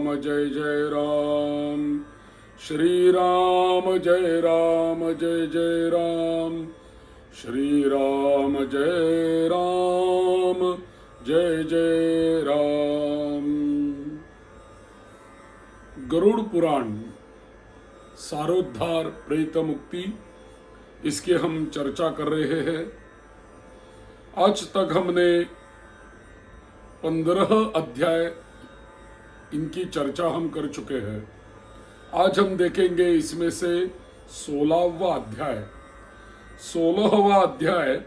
राम जय जय राम, श्री राम जय राम जय जय राम, श्री राम जय राम जय जय राम। गरुड़ पुराण सारोद्धार प्रेत मुक्ति, इसके हम चर्चा कर रहे हैं। आज तक हमने 15 अध्याय इनकी चर्चा हम कर चुके हैं। आज हम देखेंगे इसमें से 16वां अध्याय। 16वां अध्याय,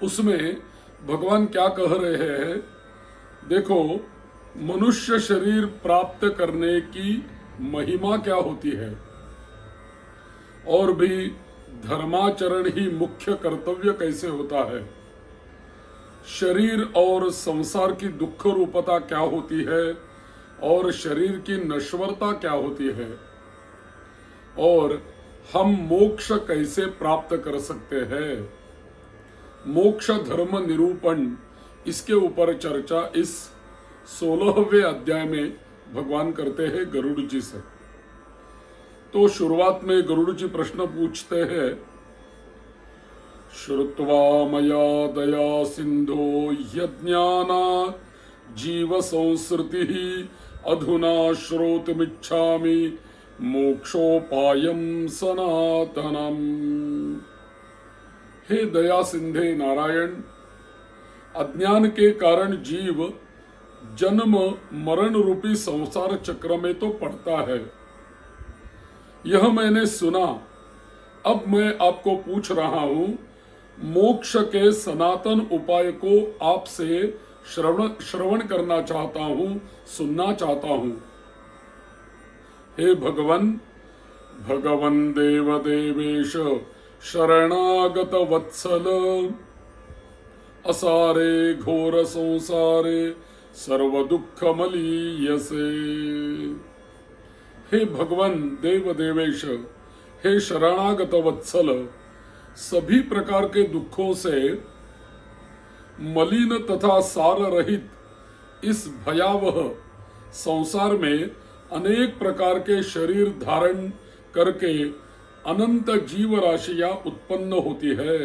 उसमें भगवान क्या कह रहे हैं, देखो मनुष्य शरीर प्राप्त करने की महिमा क्या होती है, और भी धर्माचरण ही मुख्य कर्तव्य कैसे होता है, शरीर और संसार की दुख रूपता क्या होती है, और शरीर की नश्वरता क्या होती है, और हम मोक्ष कैसे प्राप्त कर सकते हैं। मोक्ष धर्म निरूपण, इसके ऊपर चर्चा इस 16वें अध्याय में भगवान करते हैं गरुड़ जी से। तो शुरुआत में गरुड़ जी प्रश्न पूछते हैं, श्रुत्वा मया दया सिंधो यज्ञाना जीव संसृति अधुना श्रोतुमिच्छामि मोक्षोपायम सनातनम। हे दया सिंधे नारायण, अज्ञान के कारण जीव जन्म मरण रूपी संसार चक्र में तो पड़ता है, यह मैंने सुना। अब मैं आपको पूछ रहा हूं, मोक्ष के सनातन उपाय को आपसे श्रवण करना चाहता हूं, सुनना चाहता हूं। हे भगवन, भगवन देव देवेश शरणागत वत्सल, असारे घोर संसारे सर्व दुख मलीयसे। हे भगवन देव देवेश, हे शरणागत वत्सल, सभी प्रकार के दुखों से मलिन तथा सार रहित इस भयावह संसार में अनेक प्रकार के शरीर धारण करके अनंत जीव राशियां उत्पन्न होती है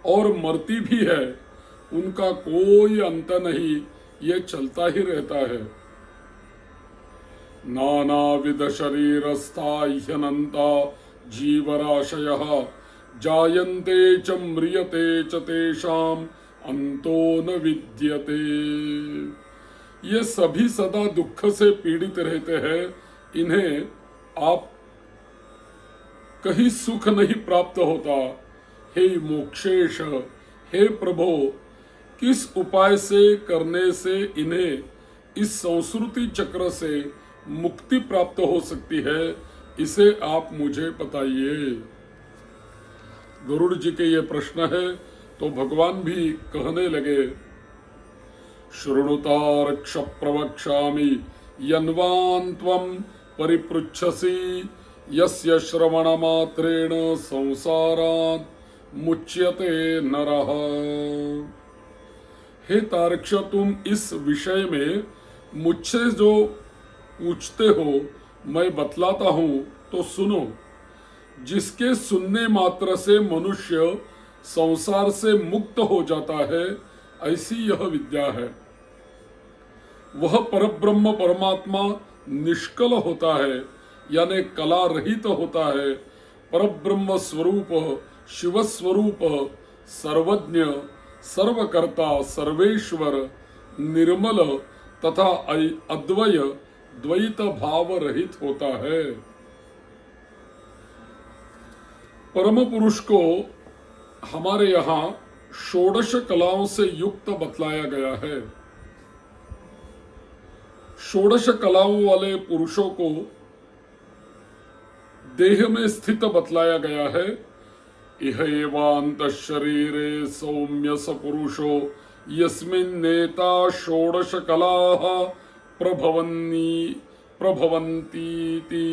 और मरती भी है, उनका कोई अंत नहीं, ये चलता ही रहता है। नानाविध शरीरस्था ह्यनंता जीवराशयः जायन्ते च म्रियते च तेषाम अंतो न विद्यते। ये सभी सदा दुख से पीड़ित रहते हैं, इन्हें आप कहीं सुख नहीं प्राप्त होता। हे मोक्षेश, हे प्रभो, किस उपाय से करने से इन्हें इस संस्कृति चक्र से मुक्ति प्राप्त हो सकती है, इसे आप मुझे बताइए। गरुड़ जी के ये प्रश्न है, तो भगवान भी कहने लगे, शृणुता रक्ष प्रवक्ष्यामि यन्वान् त्वं परिपृच्छसि यस्य श्रवण मात्रेण संसारात् मुच्यते नरः। हे तारक्ष, तुम इस विषय में मुझसे जो पूछते हो मैं बतलाता हूं, तो सुनो। जिसके सुनने मात्र से मनुष्य संसार से मुक्त हो जाता है, ऐसी यह विद्या है। वह परब्रह्म परमात्मा निष्कल होता है, यानी कला रहित होता है। परब्रह्म स्वरूप, शिव स्वरूप, सर्वज्ञ, सर्वकर्ता, सर्वेश्वर, निर्मल तथा अद्वय द्वैत भाव रहित होता है। परम पुरुष को हमारे यहाँ षोडश कलाओं से युक्त बतलाया गया है। षोडश कलाओं वाले पुरुषों को देह में स्थित बतलाया गया है। इह एवांत शरीरे सौम्य स पुरुषो यस्मिन् नेता षोडश कलाः प्रभवन्तीति।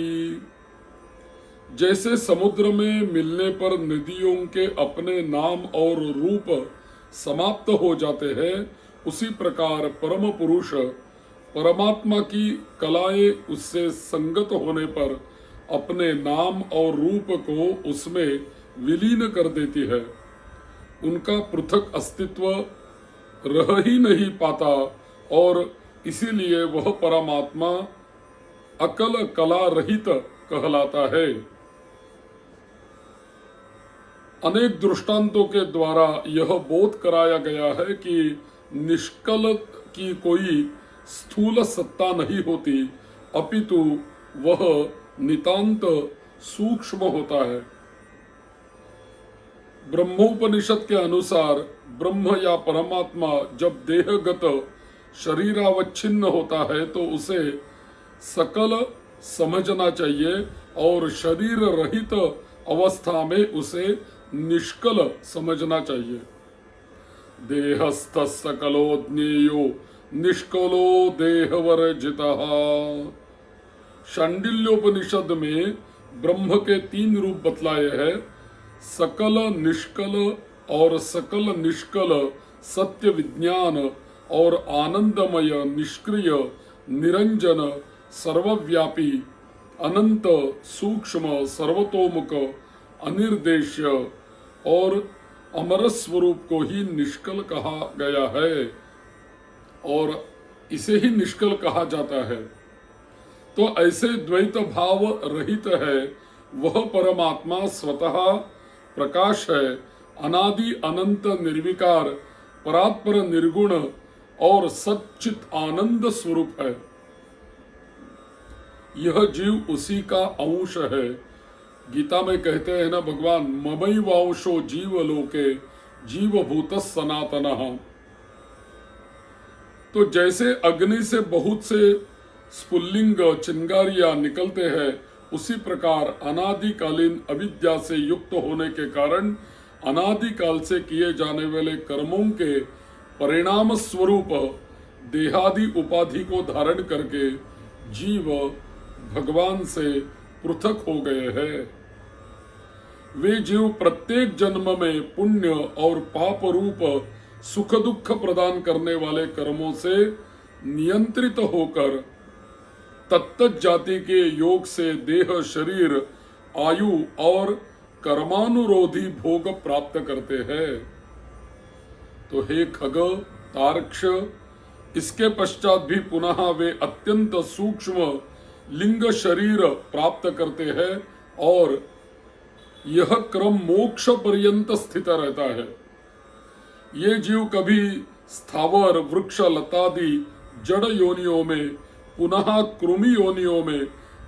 जैसे समुद्र में मिलने पर नदियों के अपने नाम और रूप समाप्त हो जाते हैं, उसी प्रकार परम पुरुष परमात्मा की कलाएं उससे संगत होने पर अपने नाम और रूप को उसमें विलीन कर देती है। उनका पृथक अस्तित्व रह ही नहीं पाता और इसीलिए वह परमात्मा अकल कला रहित कहलाता है। अनेक दृष्टांतों के द्वारा यह बोध कराया गया है कि निष्कल की कोई स्थूल सत्ता नहीं होती, अपितु वह नितांत सूक्ष्म होता है। ब्रह्मोपनिषद के अनुसार ब्रह्म या परमात्मा जब देहगत शरीरावच्छिन्न होता है तो उसे सकल समझना चाहिए और शरीर रहित अवस्था में उसे निष्कल समझना चाहिए। देहस्थ सकलो ज्ञेयो निष्कलो देहवर्जितः। शांडिल्योपनिषद में ब्रह्म के 3 रूप बतलाए हैं, सकल निष्कल और सकल निष्कल सत्य विज्ञान और आनंदमय निष्क्रिय निरंजन सर्वव्यापी अनंत सूक्ष्म सर्वतोमुख अनिर्देश्य और अमर स्वरूप को ही निष्कल कहा गया है और इसे ही निष्कल कहा जाता है। तो ऐसे द्वैत भाव रहित है वह परमात्मा स्वतः प्रकाश है, अनादि अनंत निर्विकार परात्पर निर्गुण और सच्चित आनंद स्वरूप है। यह जीव उसी का अंश है। गीता में कहते हैं ना भगवान, ममैवांशो जीवलोके जीवभूतः सनातनः। तो जैसे अग्नि से बहुत से स्फुल्लिंग चिंगारियां निकलते हैं, उसी प्रकार अनादिकालीन अविद्या से युक्त होने के कारण अनादिकाल से किए जाने वाले कर्मों के परिणाम स्वरूप देहादि उपाधि को धारण करके जीव भगवान से पृथक हो गए हैं। वे जीव प्रत्येक जन्म में पुण्य और पाप रूप सुख दुख प्रदान करने वाले कर्मों से नियंत्रित होकर तत्त जाति के योग से देह शरीर आयु और कर्मानुरोधी भोग प्राप्त करते हैं। तो हे खग तार्क्ष, इसके पश्चात भी पुनः वे अत्यंत सूक्ष्म लिंग शरीर प्राप्त करते हैं और यह क्रम मोक्ष पर्यंत स्थित रहता है। ये जीव कभी स्थावर वृक्ष लतादि जड़ योनियों में, पुनः कृमि योनियों में,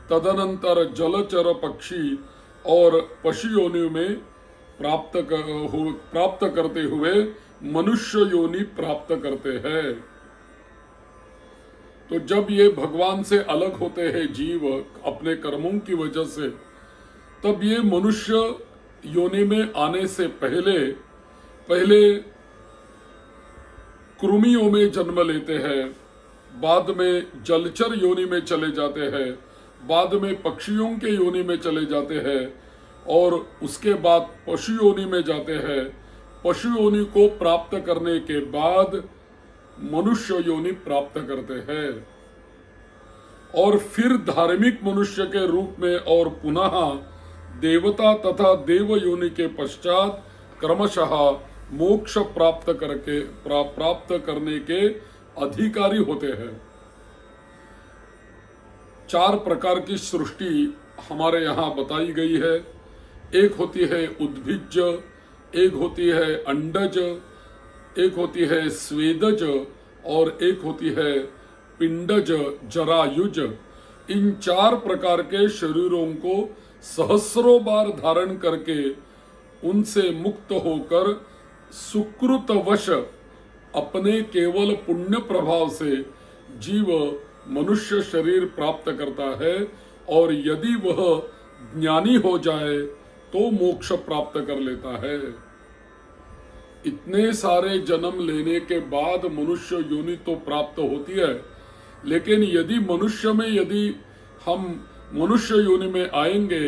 तदनंतर जलचर पक्षी और पशु योनियों में प्राप्त करते हुए मनुष्य योनि प्राप्त करते हैं। तो जब ये भगवान से अलग होते हैं जीव अपने कर्मों की वजह से, तब ये मनुष्य योनि में आने से पहले कृमियों में जन्म लेते हैं, बाद में जलचर योनि में चले जाते हैं, बाद में पक्षियों के योनि में चले जाते हैं और उसके बाद पशु योनि में जाते हैं। पशु योनि को प्राप्त करने के बाद मनुष्य योनि प्राप्त करते हैं और फिर धार्मिक मनुष्य के रूप में और पुनः देवता तथा देव योनि के पश्चात क्रमशः मोक्ष प्राप्त करने के अधिकारी होते हैं। 4 प्रकार की सृष्टि हमारे यहाँ बताई गई है। एक होती है उद्भिज, एक होती है अंडज, एक होती है स्वेदज और एक होती है पिंडज जरायुज। इन 4 प्रकार के शरीरों को सहस्रों बार धारण करके उनसे मुक्त होकर सुकृतवश अपने केवल पुण्य प्रभाव से जीव मनुष्य शरीर प्राप्त करता है और यदि वह ज्ञानी हो जाए तो मोक्ष प्राप्त कर लेता है। इतने सारे जन्म लेने के बाद मनुष्य योनि तो प्राप्त होती है, लेकिन यदि हम मनुष्य योनि में आएंगे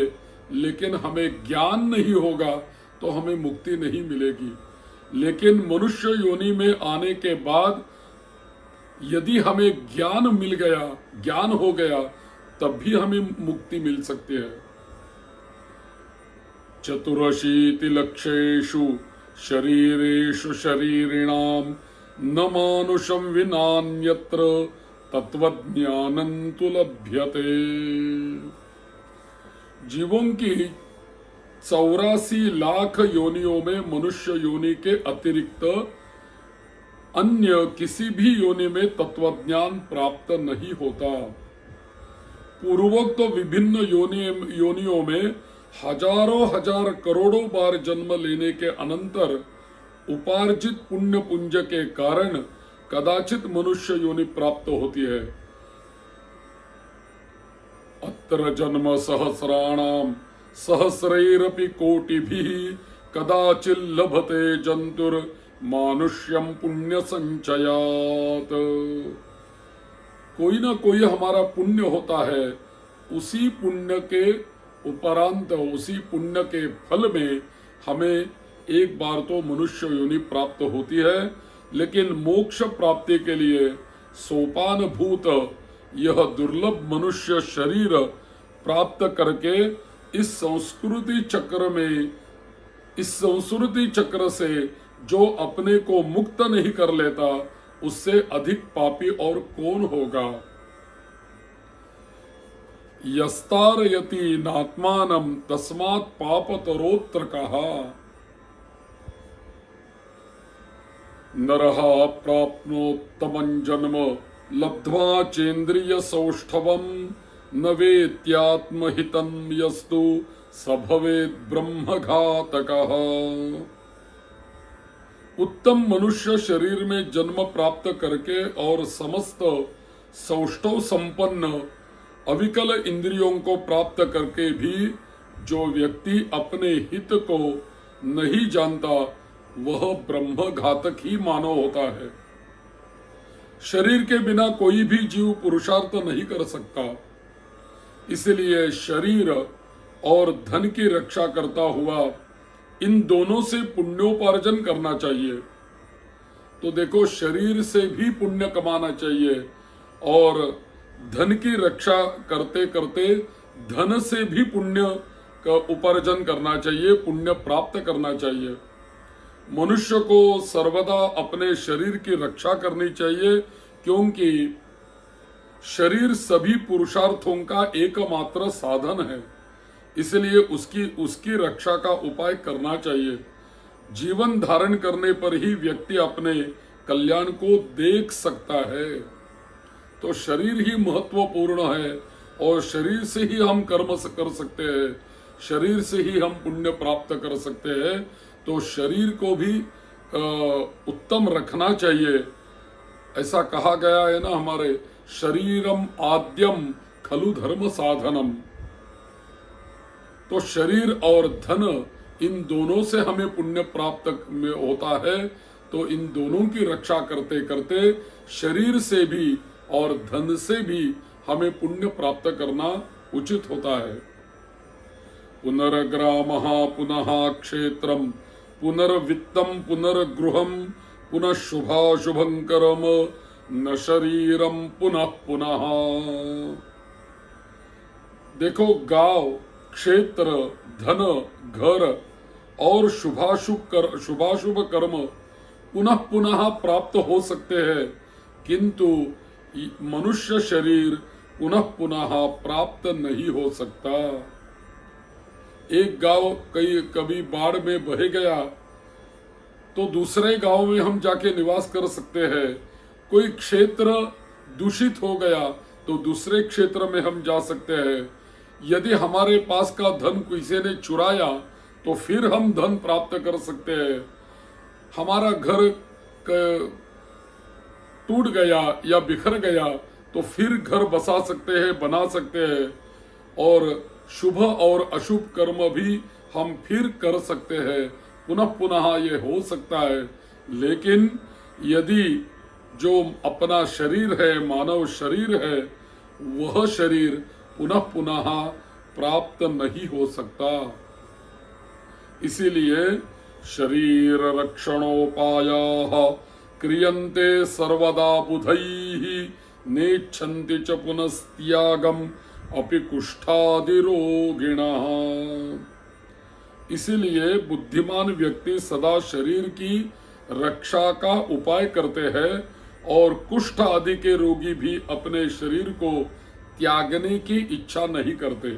लेकिन हमें ज्ञान नहीं होगा तो हमें मुक्ति नहीं मिलेगी। लेकिन मनुष्य योनि में आने के बाद यदि हमें ज्ञान मिल गया, ज्ञान हो गया, तब भी हमें मुक्ति मिल सकती है। चतुरशीति लक्षेषु शरीरेषु शरीरिणाम न मानुषम विनान्यत्र तत्वज्ञानं तु लभ्यते। जीवों की 84 लाख योनियों में मनुष्य योनि के अतिरिक्त अन्य किसी भी योनि में तत्वज्ञान प्राप्त नहीं होता। पूर्वोक्त विभिन्न योनियों में हजारों हजार करोड़ों बार जन्म लेने के अनंतर उपार्जित पुण्य पुंज के कारण कदाचित मनुष्य योनि प्राप्त होती है। अत्र जन्म सहस्राणाम सहस्रैरपि कोटिभिः कदाचित् लभते जंतुर मानुष्यम पुण्य संचयात। कोई ना कोई हमारा पुण्य होता है, उसी पुण्य के उपरांत, उसी पुण्य के फल में हमें एक बार तो मनुष्य योनि प्राप्त होती है। लेकिन मोक्ष प्राप्ति के लिए सोपान भूत यह दुर्लभ मनुष्य शरीर प्राप्त करके इस संस्कृति चक्र से जो अपने को मुक्त नहीं कर लेता, उससे अधिक पापी और कौन होगा। यस्तारयति नात्मानं तस्मात् पापतरोत्र कहा। नरः प्राप्नोत्तमं जन्म लब्ध्वा चेन्द्रिय सौष्ठवम् न वेत्यात्महितं यस्तु स भवेत् ब्रह्मघातकः। उत्तम मनुष्य शरीर में जन्म प्राप्त करके और समस्त सौष्ठव संपन्न अविकल इंद्रियों को प्राप्त करके भी जो व्यक्ति अपने हित को नहीं जानता, वह ब्रह्म घातक ही मानव होता है। शरीर के बिना कोई भी जीव पुरुषार्थ नहीं कर सकता, इसलिए शरीर और धन की रक्षा करता हुआ इन दोनों से पुण्योपार्जन करना चाहिए। तो देखो, शरीर से भी पुण्य कमाना चाहिए और धन की रक्षा करते करते धन से भी पुण्य का उपार्जन करना चाहिए, पुण्य प्राप्त करना चाहिए। मनुष्य को सर्वदा अपने शरीर की रक्षा करनी चाहिए, क्योंकि शरीर सभी पुरुषार्थों का एकमात्र साधन है। इसलिए उसकी रक्षा का उपाय करना चाहिए। जीवन धारण करने पर ही व्यक्ति अपने कल्याण को देख सकता है। तो शरीर ही महत्वपूर्ण है और शरीर से ही हम कर्म कर सकते हैं, शरीर से ही हम पुण्य प्राप्त कर सकते हैं। तो शरीर को भी उत्तम रखना चाहिए। ऐसा कहा गया है ना हमारे, शरीरम आद्यम खलु धर्म साधनम। तो शरीर और धन, इन दोनों से हमें पुण्य प्राप्त होता है। तो इन दोनों की रक्षा करते करते शरीर से भी और धन से भी हमें पुण्य प्राप्त करना उचित होता है। पुनर्ग्रामः पुनः क्षेत्रम पुनर्वित्तम पुनर्गृहम पुनः शुभाशुभं कर्म न शरीरम पुनः पुनः। देखो, गांव, क्षेत्र, धन, घर और शुभाशुभ कर्म पुनः पुनः प्राप्त हो सकते हैं, किंतु मनुष्य शरीर पुनः पुनः प्राप्त नहीं हो सकता। एक गांव कभी बाढ़ में बह गया तो दूसरे गांव में हम जाके निवास कर सकते हैं। कोई क्षेत्र दूषित हो गया तो दूसरे क्षेत्र में हम जा सकते हैं। यदि हमारे पास का धन किसी ने चुराया तो फिर हम धन प्राप्त कर सकते हैं। हमारा घर टूट गया या बिखर गया तो फिर घर बसा सकते हैं, बना सकते हैं, और शुभ और अशुभ कर्म भी हम फिर कर सकते हैं। पुनः पुनः ये हो सकता है। लेकिन यदि जो अपना शरीर है, मानव शरीर है, वह शरीर पुनः पुनः प्राप्त नहीं हो सकता। इसीलिए शरीर रक्षणोपायाः क्रियन्ते सर्वदा बुधैः नेच्छन्ति च पुनस्त्यागम अपि कुष्ठादिरोगिणः। इसीलिए बुद्धिमान व्यक्ति सदा शरीर की रक्षा का उपाय करते हैं और कुष्ठ आदि के रोगी भी अपने शरीर को त्यागने की इच्छा नहीं करते।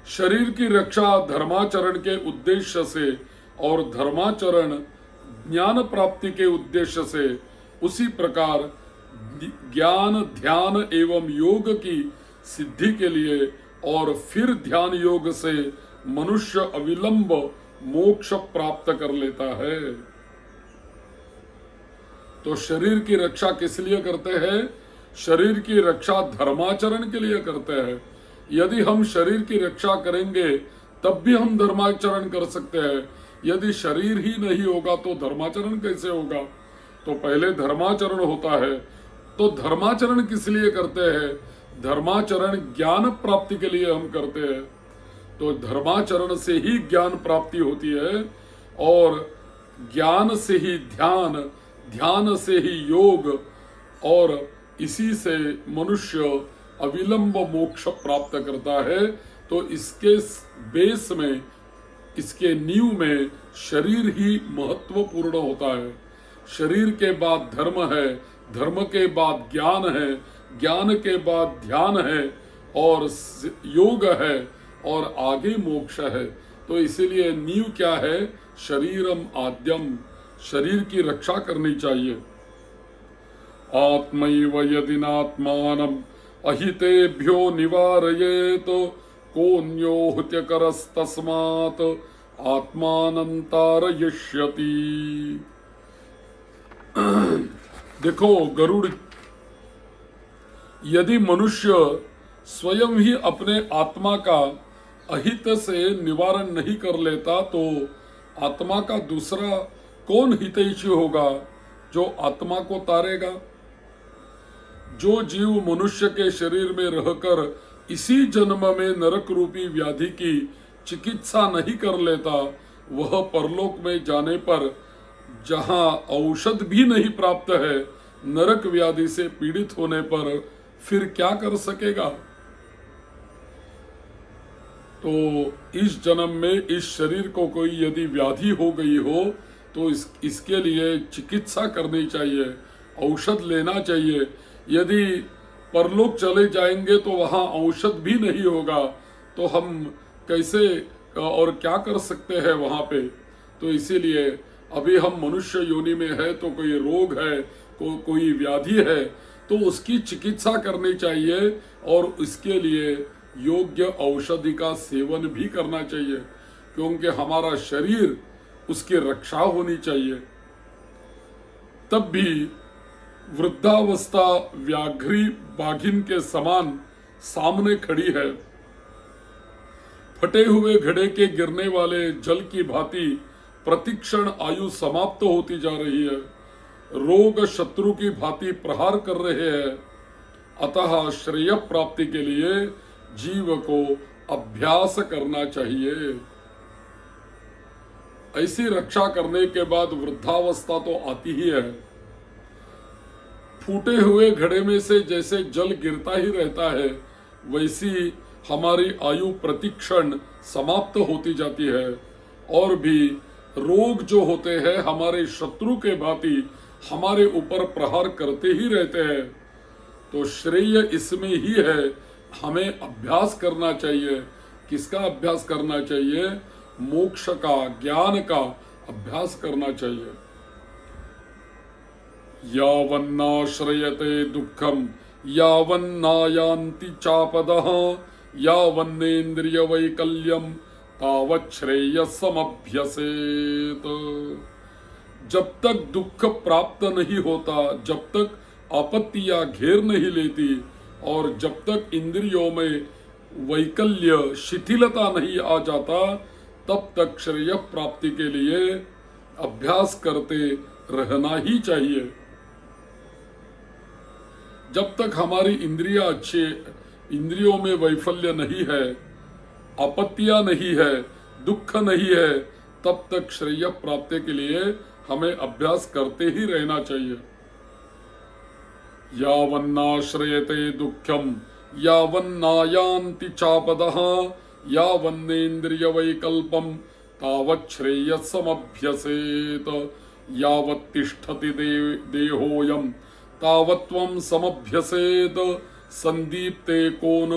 शरीर की रक्षा धर्माचरण के उद्देश्य से और धर्माचरण ज्ञान प्राप्ति के उद्देश्य से, उसी प्रकार ज्ञान ध्यान एवं योग की सिद्धि के लिए और फिर ध्यान योग से मनुष्य अविलंब मोक्ष प्राप्त कर लेता है। तो शरीर की रक्षा किस लिए करते हैं? शरीर की रक्षा धर्माचरण के लिए करते हैं। यदि हम शरीर की रक्षा करेंगे तब भी हम धर्माचरण कर सकते हैं। यदि शरीर ही नहीं होगा तो धर्माचरण कैसे होगा? तो पहले धर्माचरण होता है। तो धर्माचरण किस लिए करते हैं? धर्माचरण ज्ञान प्राप्ति के लिए हम करते हैं। तो धर्माचरण से ही ज्ञान प्राप्ति होती है और ज्ञान से ही ध्यान, ध्यान से ही योग और इसी से मनुष्य अविलंब मोक्ष प्राप्त करता है। तो इसके बेस में, इसके नींव में शरीर ही महत्वपूर्ण होता है। शरीर के बाद धर्म है, धर्म के बाद ज्ञान है, ज्ञान के बाद ध्यान है और योग है और आगे मोक्ष है। तो इसीलिए नींव क्या है? शरीरम आद्यम, शरीर की रक्षा करनी चाहिए। आत्मैव यदि नात्मानम् अहितेभ्यो निवारयेत कोऽन्यो हुत्यकरस्तस्मात् आत्मानं तारयिष्यति। देखो गरुड़, यदि मनुष्य स्वयं ही अपने आत्मा का अहित से निवारण नहीं कर लेता तो आत्मा का दूसरा कौन हितैषी होगा जो आत्मा को तारेगा? जो जीव मनुष्य के शरीर में रहकर इसी जन्म में नरक रूपी व्याधि की चिकित्सा नहीं कर लेता, वह परलोक में जाने पर जहां औषध भी नहीं प्राप्त है, नरक व्याधि से पीड़ित होने पर फिर क्या कर सकेगा? तो इस जन्म में इस शरीर को कोई यदि व्याधि हो गई हो तो इसके लिए चिकित्सा करनी चाहिए, औषध लेना चाहिए। यदि परलोक चले जाएंगे तो वहां औषध भी नहीं होगा तो हम कैसे और क्या कर सकते हैं वहां पे? तो इसीलिए अभी हम मनुष्य योनि में है तो कोई रोग है, कोई व्याधि है तो उसकी चिकित्सा करनी चाहिए और इसके लिए योग्य औषधि का सेवन भी करना चाहिए, क्योंकि हमारा शरीर उसकी रक्षा होनी चाहिए। तब भी वृद्धावस्था व्याघ्री बाघिन के समान सामने खड़ी है। फटे हुए घड़े के गिरने वाले जल की भांति प्रतिक्षण आयु समाप्त होती जा रही है। रोग शत्रु की भांति प्रहार कर रहे हैं। अतः श्रेय प्राप्ति के लिए जीव को अभ्यास करना चाहिए। ऐसी रक्षा करने के बाद वृद्धावस्था तो आती ही है। फूटे हुए घड़े में से जैसे जल गिरता ही रहता है, वैसी हमारी आयु प्रतिक्षण समाप्त होती जाती है। और भी रोग जो होते हैं हमारे शत्रु के भांति हमारे ऊपर प्रहार करते ही रहते हैं। तो श्रेय इसमें ही है, हमें अभ्यास करना चाहिए। किसका अभ्यास करना चाहिए? मोक्ष का, ज्ञान का अभ्यास करना चाहिए। यावन्नाश्रयते दुःखं यावन्नायान्ति चापदः यावन्नेन्द्रिय वैकल्यम तावत् श्रेयसमभ्यसेत। जब तक दुख प्राप्त नहीं होता, जब तक आपत्तियां घेर नहीं लेती और जब तक इंद्रियों में वैकल्य, शिथिलता नहीं आ जाता, तब तक श्रेय प्राप्ति के लिए अभ्यास करते रहना ही चाहिए। जब तक हमारी इंद्रियां अच्छे, इंद्रियों में वैफल्य नहीं है, आपत्तियां नहीं है, दुख नहीं है, तब तक श्रेय प्राप्ति के लिए हमें अभ्यास करते ही रहना चाहिए। यावन्नाश्रयते दुःखम यावन्नायान्ति चापदः यावन्नेन्द्रियवैकल्पम तावत् श्रेयस्समभ्यसेत यावत् तिष्ठति देहोऽयं तावत्त्वं समभ्यसेत संदीप्ते कोन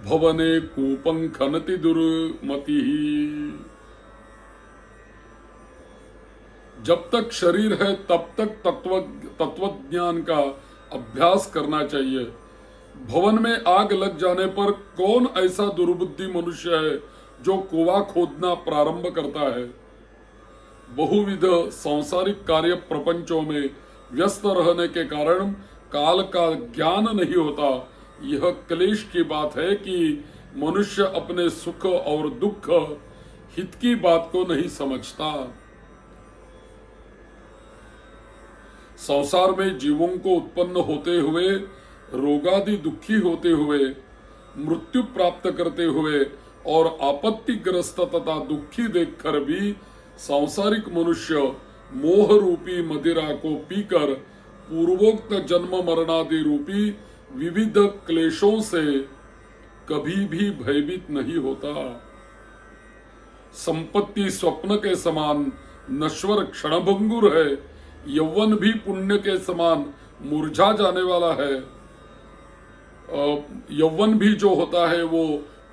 भवने कूपं खनति दुर्मतिः। जब तक शरीर है तब तक तत्वज्ञान का अभ्यास करना चाहिए। भवन में आग लग जाने पर कौन ऐसा दुर्बुद्धि मनुष्य है जो कुआं खोदना प्रारंभ करता है। बहुविध सांसारिक कार्य प्रपंचों में व्यस्त रहने के कारण काल का ज्ञान नहीं होता। यह क्लेश की बात है कि मनुष्य अपने सुख और दुख हित की बात को नहीं समझता। संसार में जीवों को उत्पन्न होते हुए, रोगादि दुखी होते हुए, मृत्यु प्राप्त करते हुए और आपत्तिग्रस्त तथा दुखी देखकर भी सांसारिक मनुष्य मोह रूपी मदिरा को पीकर पूर्वोक्त जन्म मरणादि रूपी विविध क्लेशों से कभी भी भयभीत नहीं होता। संपत्ति स्वप्न के समान नश्वर क्षणभंगुर है। यौवन भी पुण्य के समान मुरझा जाने वाला है। यौवन भी जो होता है वो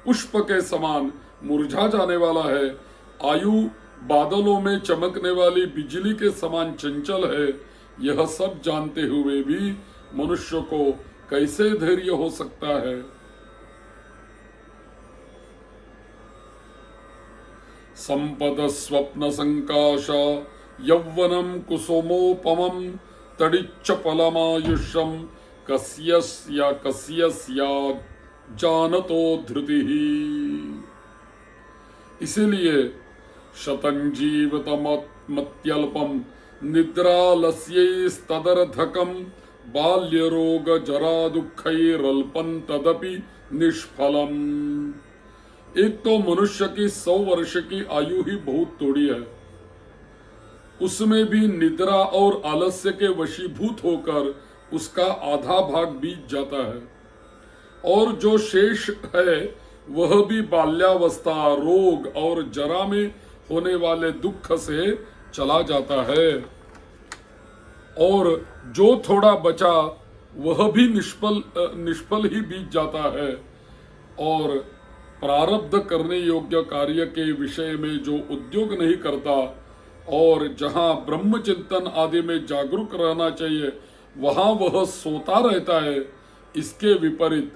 पुष्प के समान मुरझा जाने वाला है। आयु बादलों में चमकने वाली बिजली के समान चंचल है। यह सब जानते हुए भी मनुष्य को कैसे धैर्य हो सकता है। संपद स्वप्न संकाश यौवनम कुसुमोपमं तडिच्च फलमायुष्यं कस्यस्या जानतो धृतिः। इसीलिए शतञ्जीवितमत्यल्पं निद्रालस्यैस्तदर्धकं बाल्यरोग जरा दुःखैरल्पं तदपि निष्फलम्। एक तो मनुष्य की 100 वर्ष की आयु ही बहुत थोड़ी है, उसमें भी निद्रा और आलस्य के वशीभूत होकर उसका आधा भाग बीत जाता है, और जो शेष है वह भी बाल्यावस्था, रोग और जरा में होने वाले दुख से चला जाता है, और जो थोड़ा बचा वह भी निष्फल ही बीत जाता है। और प्रारब्ध करने योग्य कार्य के विषय में जो उद्योग नहीं करता और जहां ब्रह्म चिंतन आदि में जागरूक रहना चाहिए वहां वह सोता रहता है। इसके विपरीत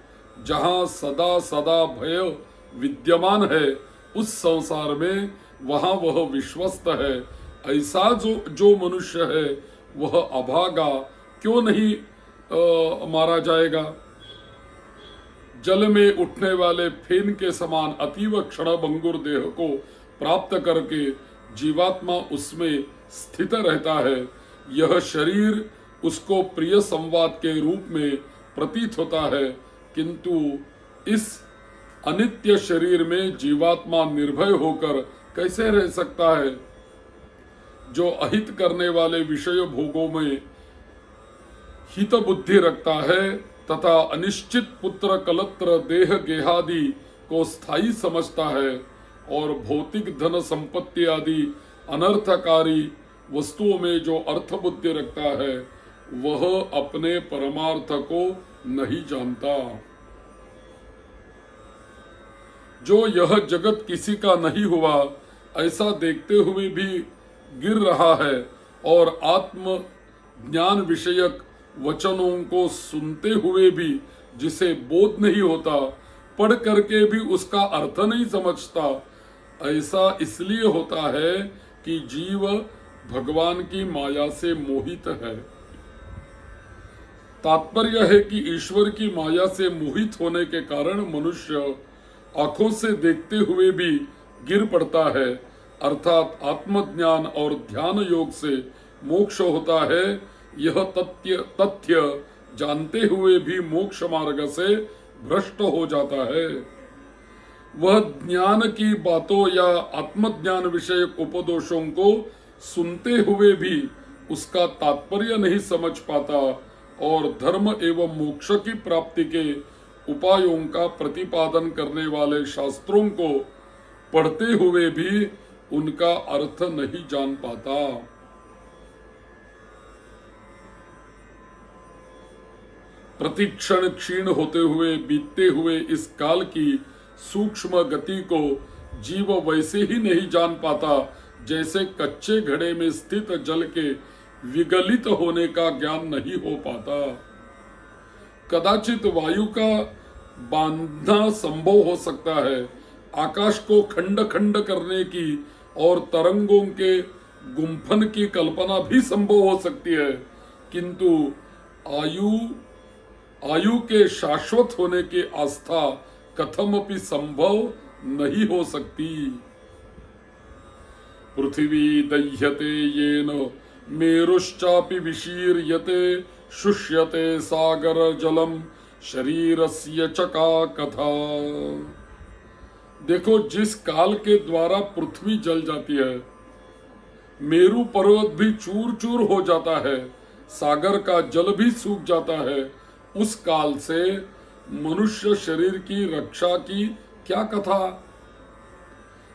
जहां सदा सदा भय विद्यमान है उस संसार में वहां वह विश्वस्त है। ऐसा जो मनुष्य है वह अभागा क्यों नहीं मारा जाएगा। जल में उठने वाले फेन के समान अतीव क्षणभंगुर देह को प्राप्त करके जीवात्मा उसमें स्थित रहता है। यह शरीर उसको प्रिय संवाद के रूप में प्रतीत होता है, किंतु इस अनित्य शरीर में जीवात्मा निर्भय होकर कैसे रह सकता है। जो अहित करने वाले विषय भोगों में हित बुद्धि रखता है तथा अनिश्चित पुत्र कलत्र देह गेहादि को स्थायी समझता है और भौतिक धन संपत्ति आदि अनर्थकारी वस्तुओं में जो अर्थ बुद्धि रखता है वह अपने परमार्थ को नहीं जानता। जो यह जगत किसी का नहीं हुआ ऐसा देखते हुए भी गिर रहा है और आत्म ज्ञान विषयक वचनों को सुनते हुए भी जिसे बोध नहीं होता, पढ़ करके भी उसका अर्थ नहीं समझता, ऐसा इसलिए होता है कि जीव भगवान की माया से मोहित है। तात्पर्य है कि ईश्वर की माया से मोहित होने के कारण मनुष्य आंखों से देखते हुए भी गिर पड़ता है। अर्थात आत्मज्ञान और ध्यान योग से मोक्ष होता है। यह तथ्य जानते हुए भी मोक्ष मार्ग से भ्रष्ट हो जाता है। वह ज्ञान की बातों या आत्मज्ञान विषयक उपदेशों को सुनते हुए भी उसका तात्पर्य नहीं समझ पाता और धर्म एवं मोक्ष की प्राप्ति के उपायों का प्रतिपादन करने वाले शास्त्रों को पढ़ते हुए भी उनका अर्थ नहीं जान पाता। प्रतिक्षण क्षीण होते हुए बीतते हुए इस काल की सूक्ष्म गति को जीव वैसे ही नहीं जान पाता जैसे कच्चे घड़े में स्थित जल के विगलित होने का ज्ञान नहीं हो पाता। कदाचित वायु का बांधना संभव हो सकता है, आकाश को खंड खंड करने की और तरंगों के गुंफन की कल्पना भी संभव हो सकती है, किंतु आयु के शाश्वत होने की आस्था कथमपि संभव नहीं हो सकती। पृथ्वी दह्यते येन मेरुश्चापि विशीर्यते शुष्यते सागर जलम शरीरस्य च का कथा। देखो, जिस काल के द्वारा पृथ्वी जल जाती है, मेरु पर्वत भी चूर चूर हो जाता है, सागर का जल भी सूख जाता है, उस काल से मनुष्य शरीर की रक्षा की क्या कथा।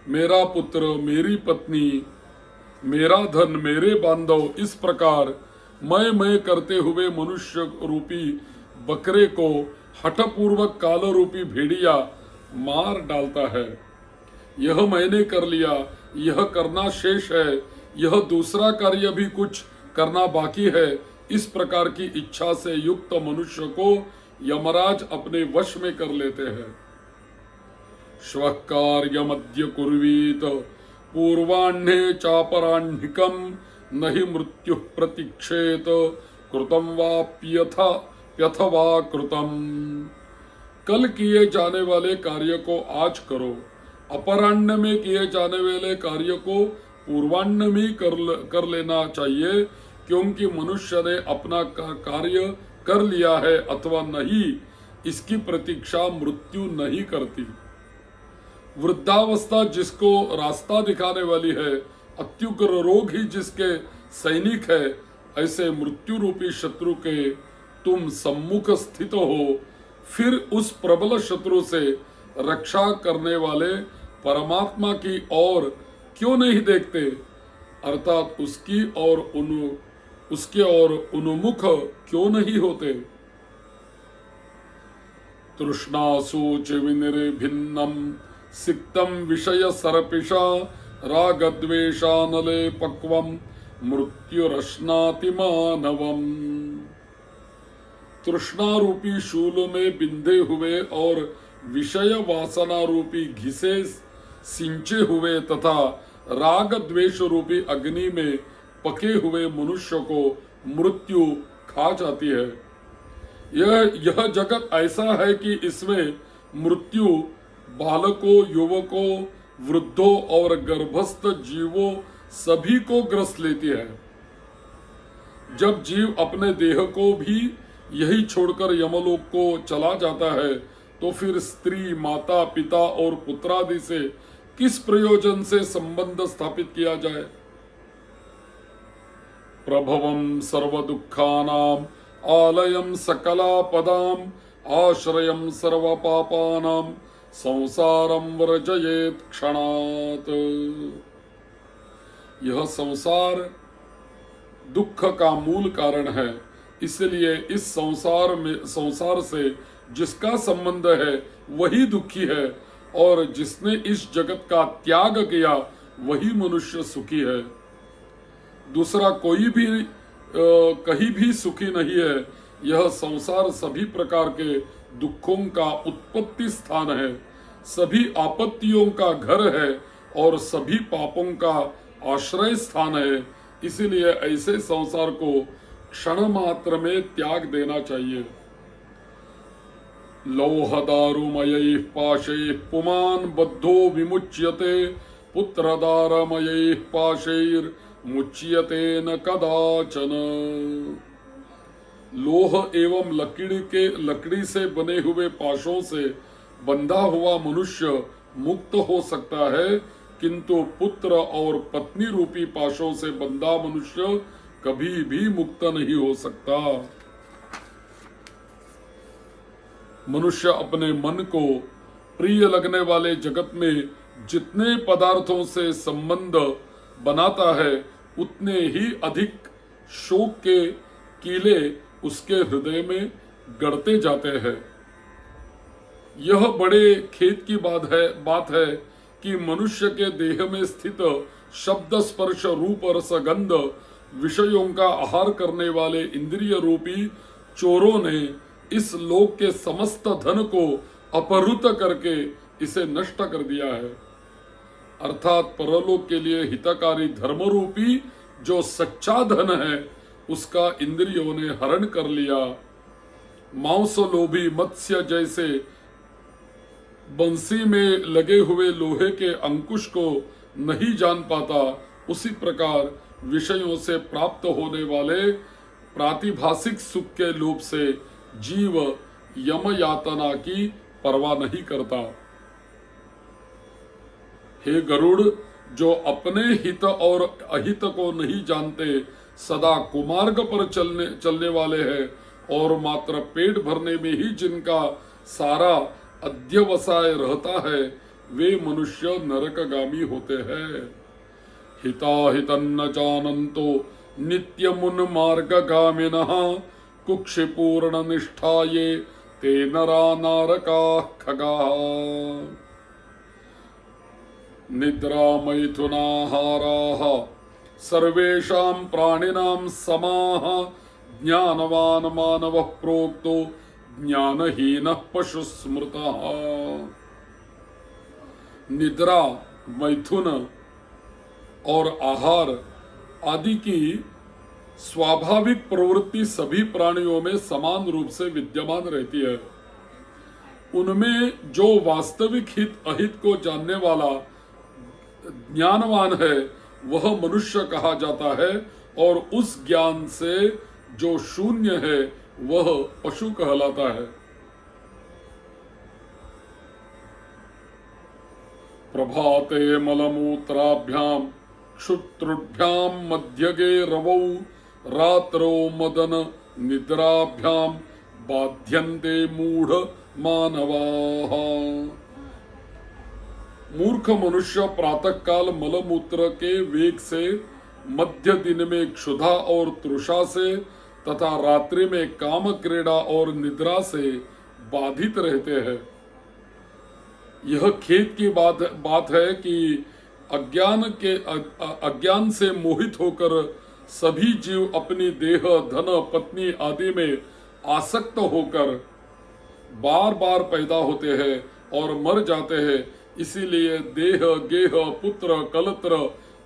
मेरा पुत्र, मेरी पत्नी, मेरा धन, मेरे बांधव, इस प्रकार मैं करते हुए मनुष्य रूपी बकरे को हठपूर्वक काल रूपी भेड़िया मार डालता है। यह मैंने कर लिया, यह करना शेष है, यह दूसरा कार्य भी कुछ करना बाकी है, इस प्रकार की इच्छा से युक्त मनुष्य को यमराज अपने वश में कर लेते हैं। श्वः कार्यमद्य कुर्वीत पूर्वाह्ने चापराह्निकं न हि मृत्युः प्रतीक्षेत कृतं वाप्यथवा कृतं। कल किए जाने वाले कार्य को आज करो, अपराह्न में किए जाने वाले कार्य को पूर्वाह्न में कर लेना चाहिए, क्योंकि मनुष्य ने अपना कार्य कर लिया है अथवा नहीं, इसकी प्रतीक्षा मृत्यु नहीं करती। वृद्धावस्था जिसको रास्ता दिखाने वाली है, अत्युग्र रोग ही जिसके सैनिक है, ऐसे मृत्यु रूपी शत्रु के तुम सम्मुख स्थित हो, फिर उस प्रबल शत्रु से रक्षा करने वाले परमात्मा की ओर क्यों नहीं देखते, अर्थात उसके ओर उन्मुख क्यों नहीं होते। तृष्णासूच विनिर्भिन्नम सिक्तम विषय सर्पिषा रागद्वेषानले पक्वम मृत्युरश्नाति मानवम। तृष्णा रूपी शूल में बिंधे हुए और विषय वासना रूपी घिसे सिंचे हुए तथा राग द्वेष रूपी अग्नि में पके हुए मनुष्य को मृत्यु खा जाती है। यह जगत ऐसा है कि इसमें मृत्यु बालकों, युवकों, वृद्धों और गर्भस्थ जीवों सभी को ग्रस्त लेती है। जब जीव अपने देह को भी यही छोड़कर यमलोक को चला जाता है, तो फिर स्त्री, माता, पिता और पुत्रादि से किस प्रयोजन से संबंध स्थापित किया जाए। प्रभवं सर्व दुखानाम आलयं सकलापदाम आश्रयं सर्व पापानाम संसारम वर्जयेत क्षणात्। यह संसार दुख का मूल कारण है, इसलिए इस संसार से जिसका संबंध है वही दुखी है, और जिसने इस जगत का त्याग किया वही मनुष्य सुखी है। दूसरा कोई भी कहीं भी सुखी नहीं है। यह संसार सभी प्रकार के दुखों का उत्पत्ति स्थान है, सभी आपत्तियों का घर है और सभी पापों का आश्रय स्थान है। इसीलिए ऐसे संसार को क्षण मात्र में त्याग देना चाहिए। लौहदारुमयैः पाशैः पुमान् बद्धो विमुच्यते पुत्रदारमयैः पाशैर्मुच्यते न कदाचन। लोह एवं लकड़ी से बने हुए पाशों से बंधा हुआ मनुष्य मुक्त हो सकता है, किंतु पुत्र और पत्नी रूपी पाशों से बंधा मनुष्य कभी भी मुक्त नहीं हो सकता। मनुष्य अपने मन को प्रिय लगने वाले जगत में जितने पदार्थों से संबंध बनाता है, उतने ही अधिक शोक के कीले उसके हृदय में गढ़ते जाते हैं। यह बड़े खेद की बात है कि मनुष्य के देह में स्थित शब्द, स्पर्श, रूप, रस, गंध विषयों का आहार करने वाले इंद्रिय रूपी चोरों ने इस लोक के समस्त धन को अपहृत करके इसे नष्ट कर दिया है। अर्थात परलोक के लिए हितकारी धर्म रूपी जो सच्चा धन है, उसका इंद्रियों ने हरण कर लिया। मांस लोभी मत्स्य जैसे बंसी में लगे हुए लोहे के अंकुश को नहीं जान पाता, उसी प्रकार विषयों से प्राप्त होने वाले प्रातिभासिक सुख के लोभ से जीव यम यातना की परवाह नहीं करता। हे गरुड़, जो अपने हित और अहित को नहीं जानते, सदा कुमार्ग पर चलने वाले हैं और मात्र पेट भरने में ही जिनका सारा अध्यवसाय रहता है, वे मनुष्य नरकगामी होते हैं। हिताहितन्न जानन्तो नित्यमुन्मार्गगामिनः कुक्षिपूर्ण निष्ठाये ते नरा नारकाः खगाः। निद्रा मैथुनाहाराः सर्वेषां प्राणिनां समाः ज्ञानवान् मानवः प्रोक्तो ज्ञानहीनः पशु स्मृतः। निद्रा, मैथुन और आहार आदि की स्वाभाविक प्रवृत्ति सभी प्राणियों में समान रूप से विद्यमान रहती है। उनमें जो वास्तविक हित अहित को जानने वाला ज्ञानवान है, वह मनुष्य कहा जाता है, और उस ज्ञान से जो शून्य है, वह पशु कहलाता है। प्रभाते मलमूत्राभ्याम क्षुत्रुभ्याम मध्यगे रवौ रात्रो मदन निद्राभ्याम बाध्यन्ते मूढ़ मानवाः। मूर्ख मनुष्य प्रातः काल मलमूत्र के वेग से, मध्य दिन में क्षुधा और तृषा से तथा रात्रि में काम क्रीड़ा और निद्रा से बाधित रहते हैं। यह खेद की बात है कि अज्ञान से मोहित होकर सभी जीव अपनी देह, धन, पत्नी आदि में आसक्त होकर बार बार पैदा होते हैं और मर जाते हैं। इसीलिए देह, गेह, पुत्र, कलत्र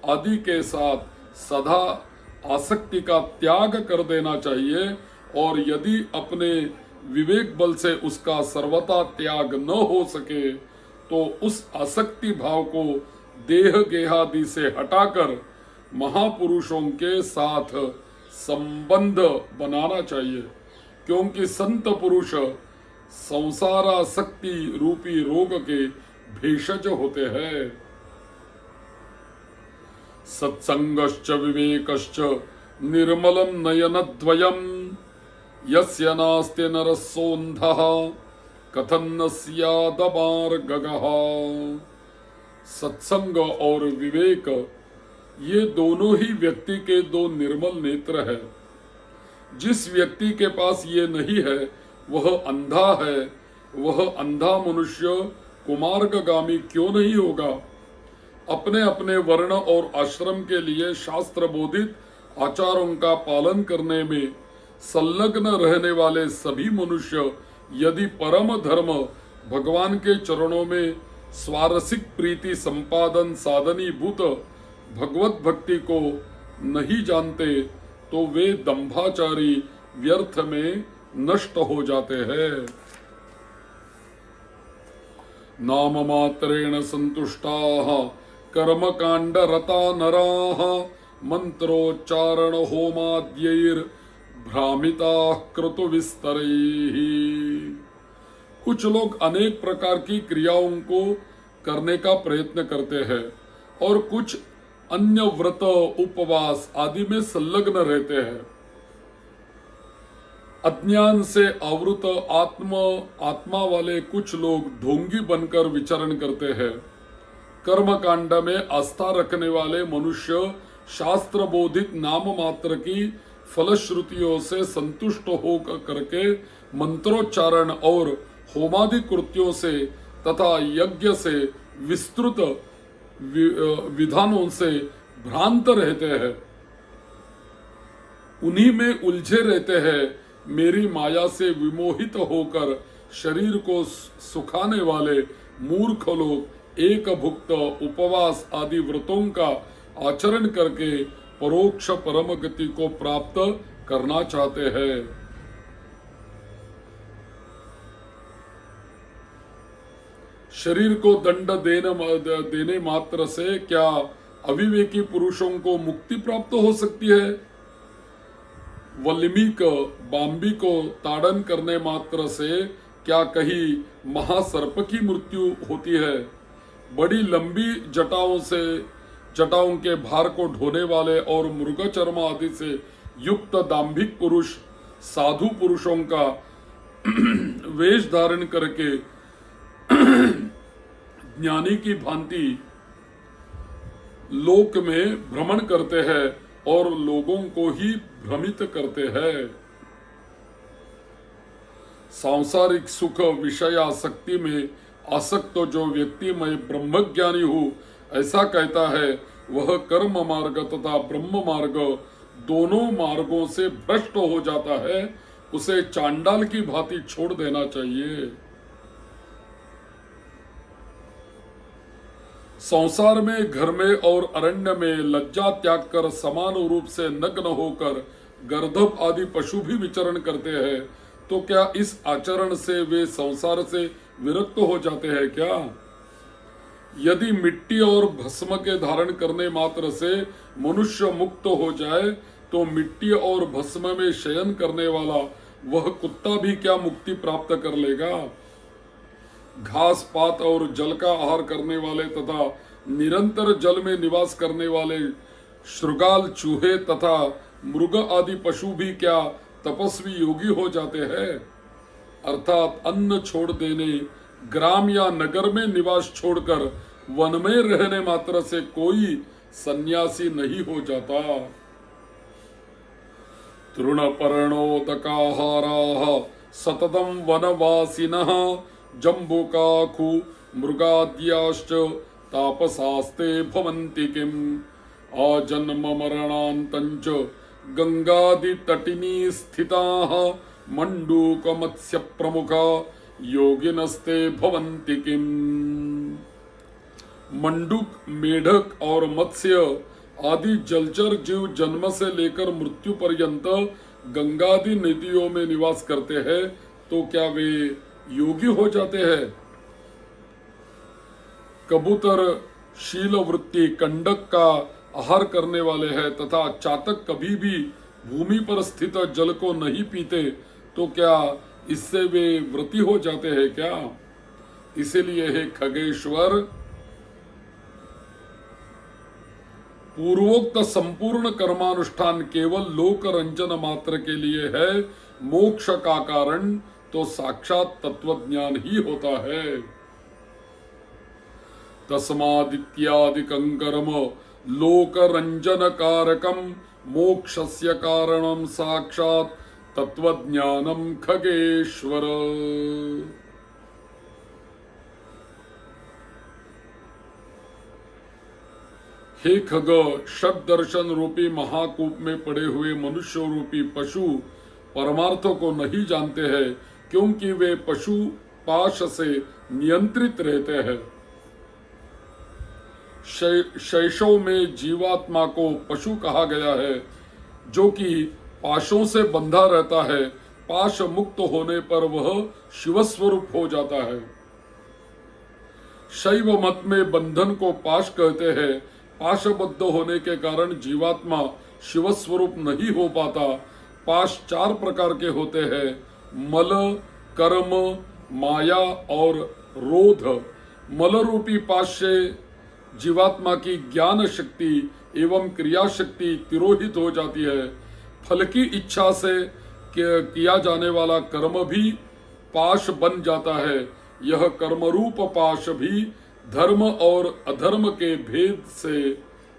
आदि के साथ सदा आसक्ति का त्याग कर देना चाहिए, और यदि अपने विवेक बल से उसका सर्वथा त्याग न हो सके तो उस आसक्ति भाव को देह गेहादि से हटाकर महापुरुषों के साथ संबंध बनाना चाहिए, क्योंकि संत पुरुष संसारासक्ति रूपी रोग के भेषज होते हैं। सत्संगश्च विवेकश्च निर्मलं नयनद्वयं यस्य नास्ति नरसोऽन्धः कथं न स्यादमार्गगः। सत्संग और विवेक, ये दोनों ही व्यक्ति के दो निर्मल नेत्र है। जिस व्यक्ति के पास ये नहीं है, वह अंधा है। वह अंधा मनुष्य कुमार्गगामी क्यों नहीं होगा? अपने अपने वर्ण और आश्रम के लिए शास्त्र बोधित आचारों का पालन करने में संलग्न रहने वाले सभी मनुष्य यदि परम धर्म भगवान के चरणों में स्वारसिक प्रीति संपादन साधनीभूत भगवत भक्ति को नहीं जानते, तो वे दंभाचारी व्यर्थ में नष्ट हो जाते हैं। नाम मात्रेण संतुष्टाः कर्म कांड रता नराः मंत्रोच्चारण होमाद्यैर भ्रामिताः क्रतु विस्तरैः। कुछ लोग अनेक प्रकार की क्रियाओं को करने का प्रयत्न करते हैं, और कुछ अन्य व्रत उपवास आदि में संलग्न रहते हैं। अज्ञान से आवृत आत्मा वाले कुछ लोग ढोंगी बनकर विचरण करते हैं। कर्म कांड में आस्था रखने वाले मनुष्य शास्त्र बोधित नाम मात्र की फलश्रुतियों से संतुष्ट होकर करके मंत्रोच्चारण और होमादि कृत्यों से तथा यज्ञ से विस्तृत विधानों से भ्रांत रहते हैं, उन्हीं में उलझे रहते हैं। मेरी माया से विमोहित होकर शरीर को सुखाने वाले मूर्ख लोग एक भुक्त उपवास आदि व्रतों का आचरण करके परोक्ष परम गति को प्राप्त करना चाहते हैं। शरीर को दंड देने मात्र से क्या अविवेकी पुरुषों को मुक्ति प्राप्त हो सकती है? वल्मीक बाम्बी को ताड़न करने मात्र से क्या कहीं महासर्प की मृत्यु होती है? बड़ी लंबी जटाओं के भार को ढोने वाले और मृग चर्म आदि से युक्त दाम्भिक पुरुष साधु पुरुषों का वेश धारण करके ज्ञानी की भांति लोक में भ्रमण करते हैं और लोगों को ही भ्रमित करते हैं। सांसारिक सुख विषय आसक्ति में आसक्त जो व्यक्ति मैं ब्रह्मज्ञानी हूँ ऐसा कहता है, वह कर्म मार्ग तथा ब्रह्म मार्ग दोनों मार्गों से भ्रष्ट हो जाता है। उसे चांडाल की भांति छोड़ देना चाहिए। संसार में, घर में और अरण्य में लज्जा त्याग कर समान रूप से नग्न होकर गर्दभ आदि पशु भी विचरण करते हैं, तो क्या इस आचरण से वे संसार से विरक्त हो जाते हैं क्या? यदि मिट्टी और भस्म के धारण करने मात्र से मनुष्य मुक्त हो जाए, तो मिट्टी और भस्म में शयन करने वाला वह कुत्ता भी क्या मुक्ति प्राप्त कर लेगा? घास पात और जल का आहार करने वाले तथा निरंतर जल में निवास करने वाले शृगाल, चूहे तथा मृग आदि पशु भी क्या तपस्वी योगी हो जाते हैं? अर्थात अन्न छोड़ देने, ग्राम या नगर में निवास छोड़कर वन में रहने मात्र से कोई सन्यासी नहीं हो जाता। तृणपर्णोदकाहाराः सततं वनवासिनः जम्बुकाखु मृगाद्याश्च तापसास्ते भवन्ति किम् आजन्म मरणान्तञ्च गंगादितटिनी स्थिताः मंडूक मत्स्य प्रमुखा योगिनस्ते भवन्ति किम्। मंडूक, मेढक और मत्स्य आदि जलचर जीव जन्म से लेकर मृत्यु पर्यंत गंगादि नदियों में निवास करते हैं, तो क्या वे योगी हो जाते हैं? कबूतर शील वृत्ति कंडक का आहार करने वाले हैं तथा चातक कभी भी भूमि पर स्थित जल को नहीं पीते, तो क्या इससे वे व्रती हो जाते हैं क्या? इसीलिए हे खगेश्वर, पूर्वोक्त संपूर्ण कर्मानुष्ठान केवल लोक रंजन मात्र के लिए है। मोक्ष का कारण तो साक्षात तत्वज्ञान ही होता है। तस्मादित्यादिकं कर्म लोक रंजन कारकम मोक्षस्य कारणम साक्षात तत्वज्ञानम खगेश्वर। हे खग, षड दर्शन रूपी महाकूप में पड़े हुए मनुष्य रूपी पशु परमार्थों को नहीं जानते हैं, क्योंकि वे पशु पाश से नियंत्रित रहते हैं। शैशव में जीवात्मा को पशु कहा गया है, जो कि पाशों से बंधा रहता है। पाश मुक्त होने पर वह शिवस्वरूप हो जाता है। शैव मत में बंधन को पाश कहते हैं। पाशबद्ध होने के कारण जीवात्मा शिवस्वरूप नहीं हो पाता। पाश चार प्रकार के होते हैं: मल, कर्म, माया और रोध। मल रूपी पाश से जीवात्मा की ज्ञान शक्ति एवं क्रिया शक्ति तिरोहित हो जाती है। फल की इच्छा से किया जाने वाला कर्म भी पाश बन जाता है। यह कर्मरूप पाश भी धर्म और अधर्म के भेद से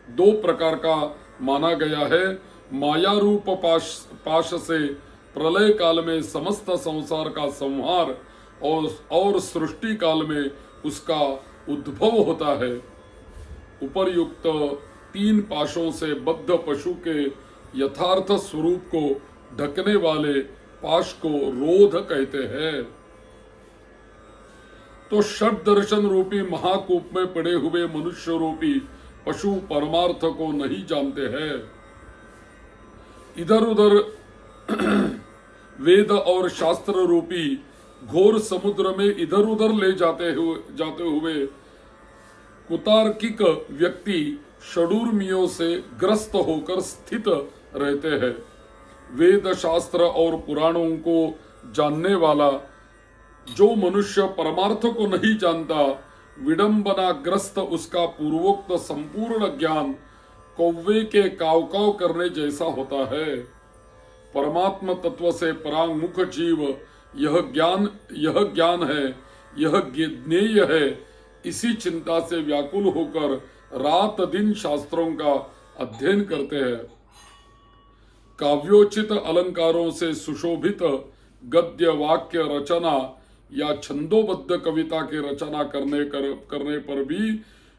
दो प्रकार का माना गया है। माया रूप पाश से प्रलय काल में समस्त संसार का संहार और सृष्टि काल में उसका उद्भव होता है। उपर्युक्त तीन पाशों से बद्ध पशु के यथार्थ स्वरूप को ढकने वाले पाश को रोध कहते हैं। तो षट दर्शन रूपी महाकूप में पड़े हुए मनुष्य रूपी पशु परमार्थ को नहीं जानते हैं। इधर उधर वेद और शास्त्र रूपी घोर समुद्र में इधर उधर ले जाते हुए कुतार्किक व्यक्ति षडूर्मियों से ग्रस्त होकर स्थित रहते हैं। वेद शास्त्र और पुराणों को जानने वाला जो मनुष्य परमार्थ को नहीं जानता, विडंबना ग्रस्त उसका पूर्वोक्त संपूर्ण ज्ञान कौवे के काव काव करने जैसा होता है। परमात्म तत्व से परांगमुख जीव यह ज्ञान है, यह ज्ञेय है, इसी चिंता से व्याकुल होकर रात दिन शास्त्रों का अध्ययन करते हैं। काव्योचित अलंकारों से सुशोभित गद्य वाक्य रचना या छंदोबद्ध कविता की रचना करने पर भी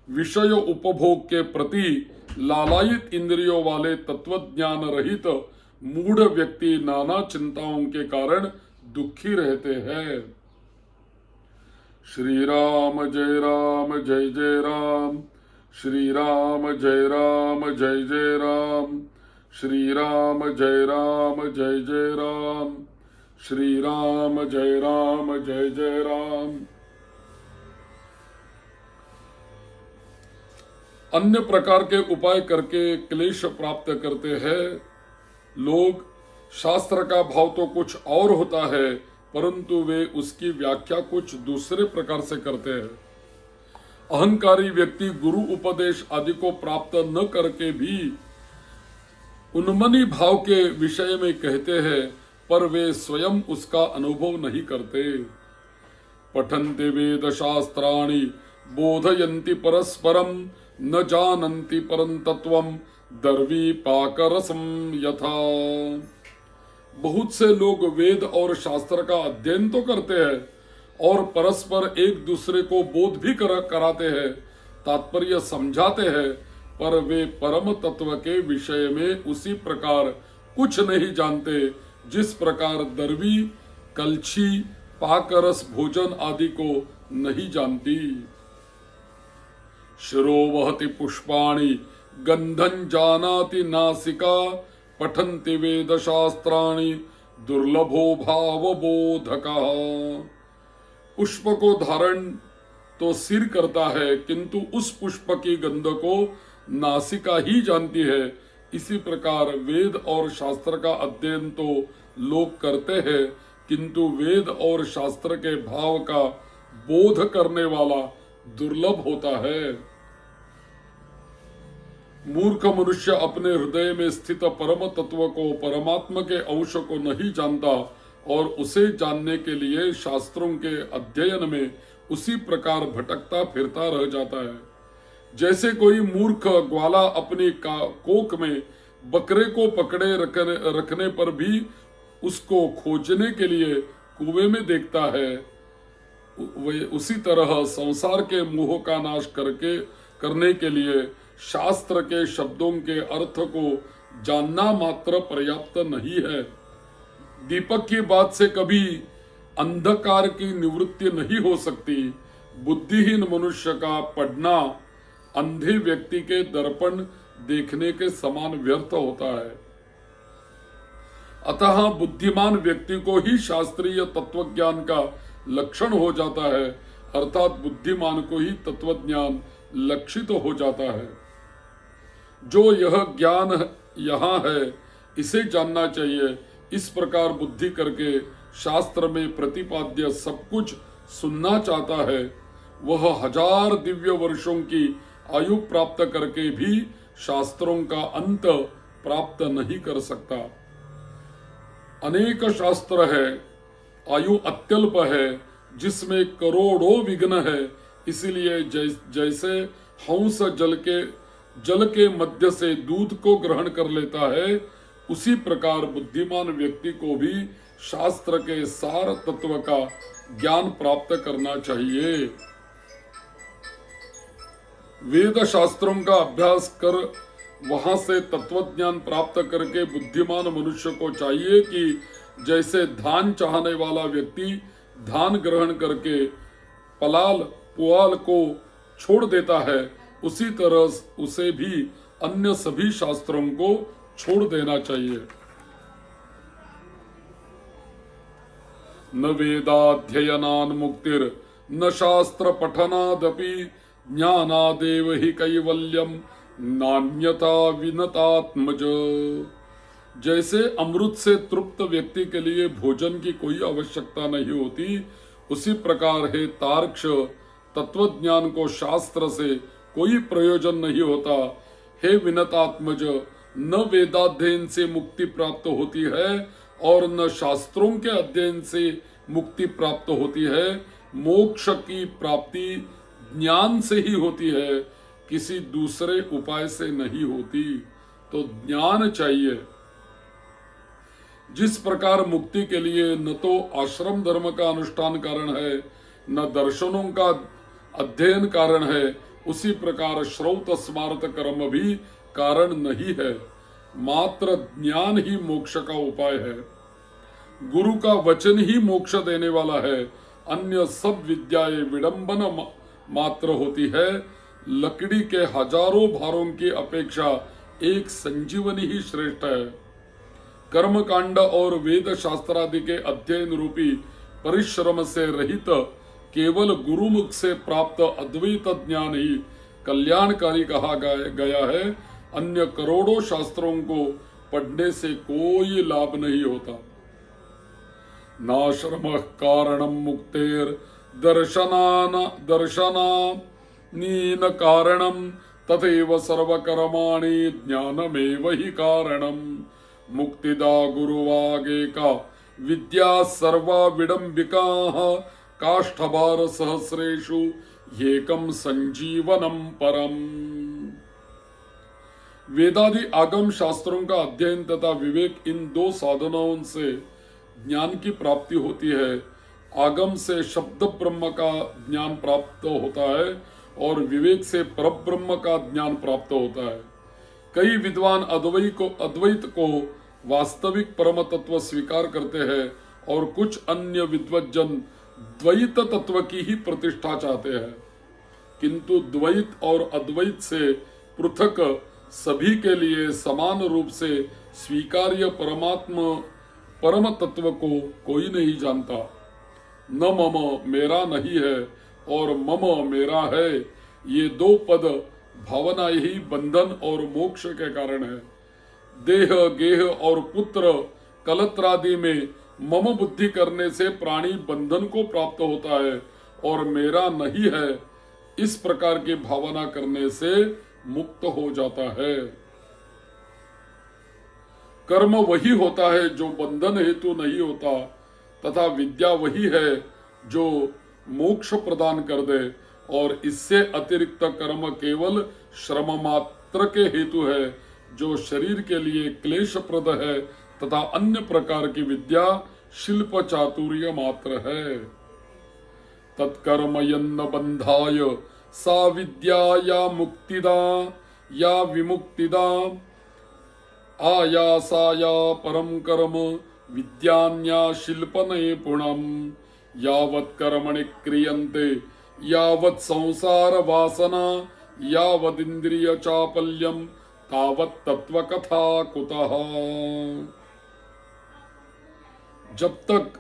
विषय उपभोग के प्रति लालायित इंद्रियों वाले तत्वज्ञान रहित मूढ़ व्यक्ति नाना चिंताओं के कारण दुखी रहते हैं। श्री राम जय राम जय जय राम, श्री राम जय राम जय जय राम, श्री राम जय राम जय जय राम, श्री राम जय राम जय जय राम। अन्य प्रकार के उपाय करके क्लेश प्राप्त करते हैं लोग। शास्त्र का भाव तो कुछ और होता है, परंतु वे उसकी व्याख्या कुछ दूसरे प्रकार से करते हैं। अहंकारी व्यक्ति गुरु उपदेश आदि को प्राप्त न करके भी उन्मनी भाव के विषय में कहते हैं, पर वे स्वयं उसका अनुभव नहीं करते। पठन्ति वेद शास्त्राणि बोधयन्ति परस्परम न जानन्ति परं तत्वम दर्वी पाकरसम यथा। बहुत से लोग वेद और शास्त्र का अध्ययन तो करते हैं और परस्पर एक दूसरे को बोध भी कराते हैं, तात्पर्य समझाते हैं, पर वे परम तत्व के विषय में उसी प्रकार कुछ नहीं जानते जिस प्रकार दर्वी कलछी पाकरस भोजन आदि को नहीं जानती। शिरो वहति पुष्पाणि गंधं जानाति नासिका, पठन्ति वेद शास्त्राणि दुर्लभो भाव बोधका। पुष्प को धारण तो सिर करता है, किंतु उस पुष्प की गंध को नासिका ही जानती है। इसी प्रकार वेद और शास्त्र का अध्ययन तो लोग करते हैं, किंतु वेद और शास्त्र के भाव का बोध करने वाला दुर्लभ होता है। मूर्ख मनुष्य अपने हृदय में स्थित परम तत्व को, परमात्मा के अंश को नहीं जानता और उसे जानने के लिए शास्त्रों के अध्ययन में उसी प्रकार भटकता फिरता रह जाता है। जैसे कोई मूर्ख ग्वाला अपनी कोख में बकरे को पकड़े रखने पर भी उसको खोजने के लिए कुएं में देखता है, उसी तरह संसार के मोह का नाश करने के लिए शास्त्र के शब्दों के अर्थ को जानना मात्र पर्याप्त नहीं है। दीपक की बात से कभी अंधकार की निवृत्ति नहीं हो सकती। बुद्धिहीन मनुष्य का पढ़ना अंधे व्यक्ति के दर्पण देखने के समान व्यर्थ होता है। अतः बुद्धिमान व्यक्ति को ही शास्त्रीय तत्वज्ञान का लक्षण हो जाता है, अर्थात बुद्धिमान को ही तत्वज्ञान लक्षित हो जाता है। जो यह ज्ञान यहाँ है इसे जानना चाहिए। इस प्रकार बुद्धि करके शास्त्र में प्रतिपाद्य सब कुछ सुनना चाहता है, वह 1000 दिव्य वर्षों की आयु प्राप्त करके भी शास्त्रों का अंत प्राप्त नहीं कर सकता। अनेक शास्त्र है, आयु अत्यल्प है, जिसमें करोड़ों विघ्न है। इसीलिए जैसे हंस जल के मध्य से दूध को ग्रहण कर लेता है, उसी प्रकार बुद्धिमान व्यक्ति को भी शास्त्र के सार तत्व का ज्ञान प्राप्त करना चाहिए। वेद शास्त्रों का अभ्यास कर वहां से तत्वज्ञान प्राप्त करके बुद्धिमान मनुष्य को चाहिए कि जैसे धान चाहने वाला व्यक्ति धान ग्रहण करके पलाल पुआल को छोड़ देता है, उसी तरह उसे भी अन्य सभी शास्त्रों को छोड़ देना चाहिए। न वेदाध्ययनान् मुक्तिर न शास्त्र पठनादपि ज्ञानादेव हि कैवल्यम नान्यता विनतात्मज। जैसे अमृत से तृप्त व्यक्ति के लिए भोजन की कोई आवश्यकता नहीं होती, उसी प्रकार है तार्क्ष तत्वज्ञान को शास्त्र से कोई प्रयोजन नहीं होता। हे विनतात्मज, न वेदाध्ययन से मुक्ति प्राप्त होती है और न शास्त्रों के अध्ययन से मुक्ति प्राप्त होती है। मोक्ष की प्राप्ति ज्ञान से ही होती है, किसी दूसरे उपाय से नहीं होती। तो ज्ञान चाहिए। जिस प्रकार मुक्ति के लिए न तो आश्रम धर्म का अनुष्ठान कारण है, न दर्शनों का अध्ययन कारण है, उसी प्रकार श्रौत स्मारत कर्म भी कारण नहीं है। मात्र ज्ञान ही मोक्ष का उपाय है। गुरु का वचन ही मोक्ष देने वाला है। अन्य सब विद्याएं विडंबन मात्र होती है। लकड़ी के हजारों भारों की अपेक्षा एक संजीवनी ही श्रेष्ठ है। कर्म कांड और वेद शास्त्र आदि के अध्ययन रूपी परिश्रम से रहित केवल गुरुमुख से प्राप्त अद्वैत ज्ञान ही कल्याणकारी कहा गया है। अन्य करोड़ों शास्त्रों को पढ़ने से कोई लाभ नहीं होता। नाश्रम कारणम मुक्तेर दर्शनानीन कारणम तथैव सर्वकर्माणि ज्ञानमेव हि कारणम। मुक्तिदा गुरुवागेका विद्या सर्वा विडंबिकाः काष्ठभार सहस्रेषु एकम संजीवनम परम। वेदादि आगम शास्त्रों का अध्ययन तथा विवेक, इन दो साधनों से ज्ञान की प्राप्ति होती है। आगम से शब्द ब्रह्म का ज्ञान प्राप्त होता है और विवेक से परब्रह्म का ज्ञान प्राप्त होता है। कई विद्वान अद्वैत को वास्तविक परम तत्व स्वीकार करते हैं और कुछ अन्य विद्वज्जन द्वैत तत्व की ही प्रतिष्ठा चाहते हैं, किंतु द्वैत और अद्वैत से पृथक सभी के लिए समान रूप से स्वीकार्य परम तत्व को कोई नहीं जानता। न मम मेरा नहीं है और मम मेरा है, ये दो पद भावना ही बंधन और मोक्ष के कारण है। देह गेह और पुत्र कलत्रादि में मम बुद्धि करने से प्राणी बंधन को प्राप्त होता है और मेरा नहीं है, इस प्रकार की भावना करने से मुक्त हो जाता है। कर्म वही होता है जो बंधन हेतु नहीं होता, तथा विद्या वही है जो मोक्ष प्रदान कर दे, और इससे अतिरिक्त कर्म केवल श्रम मात्र के हेतु है, जो शरीर के लिए क्लेशप्रद है, तथा अन्य प्रकार की विद्या शिल्प चातुर्य मात्र है। तत्कर्म यन्न बंधाय सा विद्या या मुक्तिदा या विमुक्तिदा आयासाया परम कर्म विद्यान्या शिल्पने पुणम। यावत् कर्मणि क्रियन्ते यावत् संसार वासना यावद् इंद्रिय चापल्यम तावत् तत्व कथा कुतः। जब तक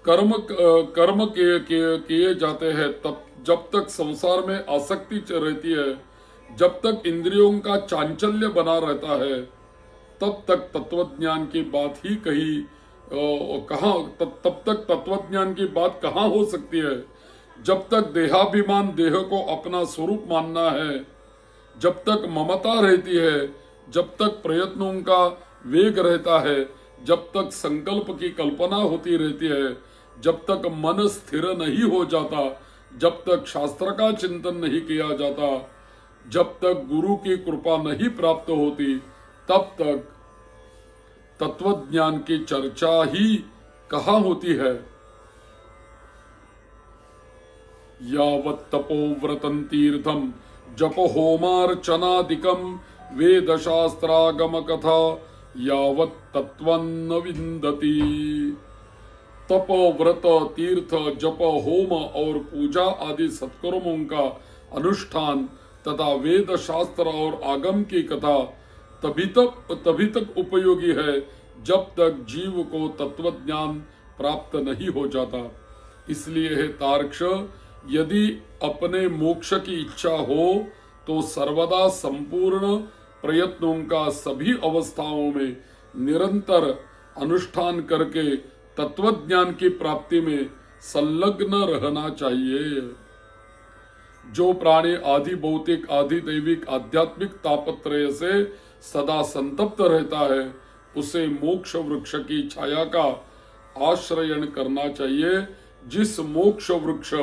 कर्म किए जाते हैं, तब जब तक संसार में आसक्ति रहती है, जब तक इंद्रियों का चांचल्य बना रहता है, तब तक तत्वज्ञान की बात ही तब तक तत्वज्ञान की बात कहाँ हो सकती है। जब तक देहाभिमान, देह को अपना स्वरूप मानना है, जब तक ममता रहती है, जब तक प्रयत्नों का वेग रहता है, जब तक संकल्प की कल्पना होती रहती है, जब तक मन स्थिर नहीं हो जाता, जब तक शास्त्र का चिंतन नहीं किया जाता, जब तक गुरु की कृपा नहीं प्राप्त होती, तब तक तत्वज्ञान की चर्चा ही कहाँ होती है। यावत् तपोव्रतं तीर्थम जप होमार्चनादिकं वेद शास्त्रागम कथा यावत् तत्वन्न विन्दति। तप, व्रत, तीर्थ, जप, होम और पूजा आदि सत्कर्मों का अनुष्ठान तथा वेद शास्त्र और आगम की कथा तभी तक उपयोगी है जब तक जीव को तत्वज्ञान प्राप्त नहीं हो जाता। इसलिए है तार्क्ष, यदि अपने मोक्ष की इच्छा हो तो सर्वदा संपूर्ण प्रयत्नों का सभी अवस्थाओं में निरंतर अनुष्ठान करके तत्वज्ञान की प्राप्ति में संलग्न रहना चाहिए। जो प्राणी आदि भौतिक, आदि दैविक, आध्यात्मिक तापत्रय से सदा संतप्त रहता है, उसे मोक्ष वृक्ष की छाया का आश्रयण करना चाहिए। जिस मोक्ष वृक्ष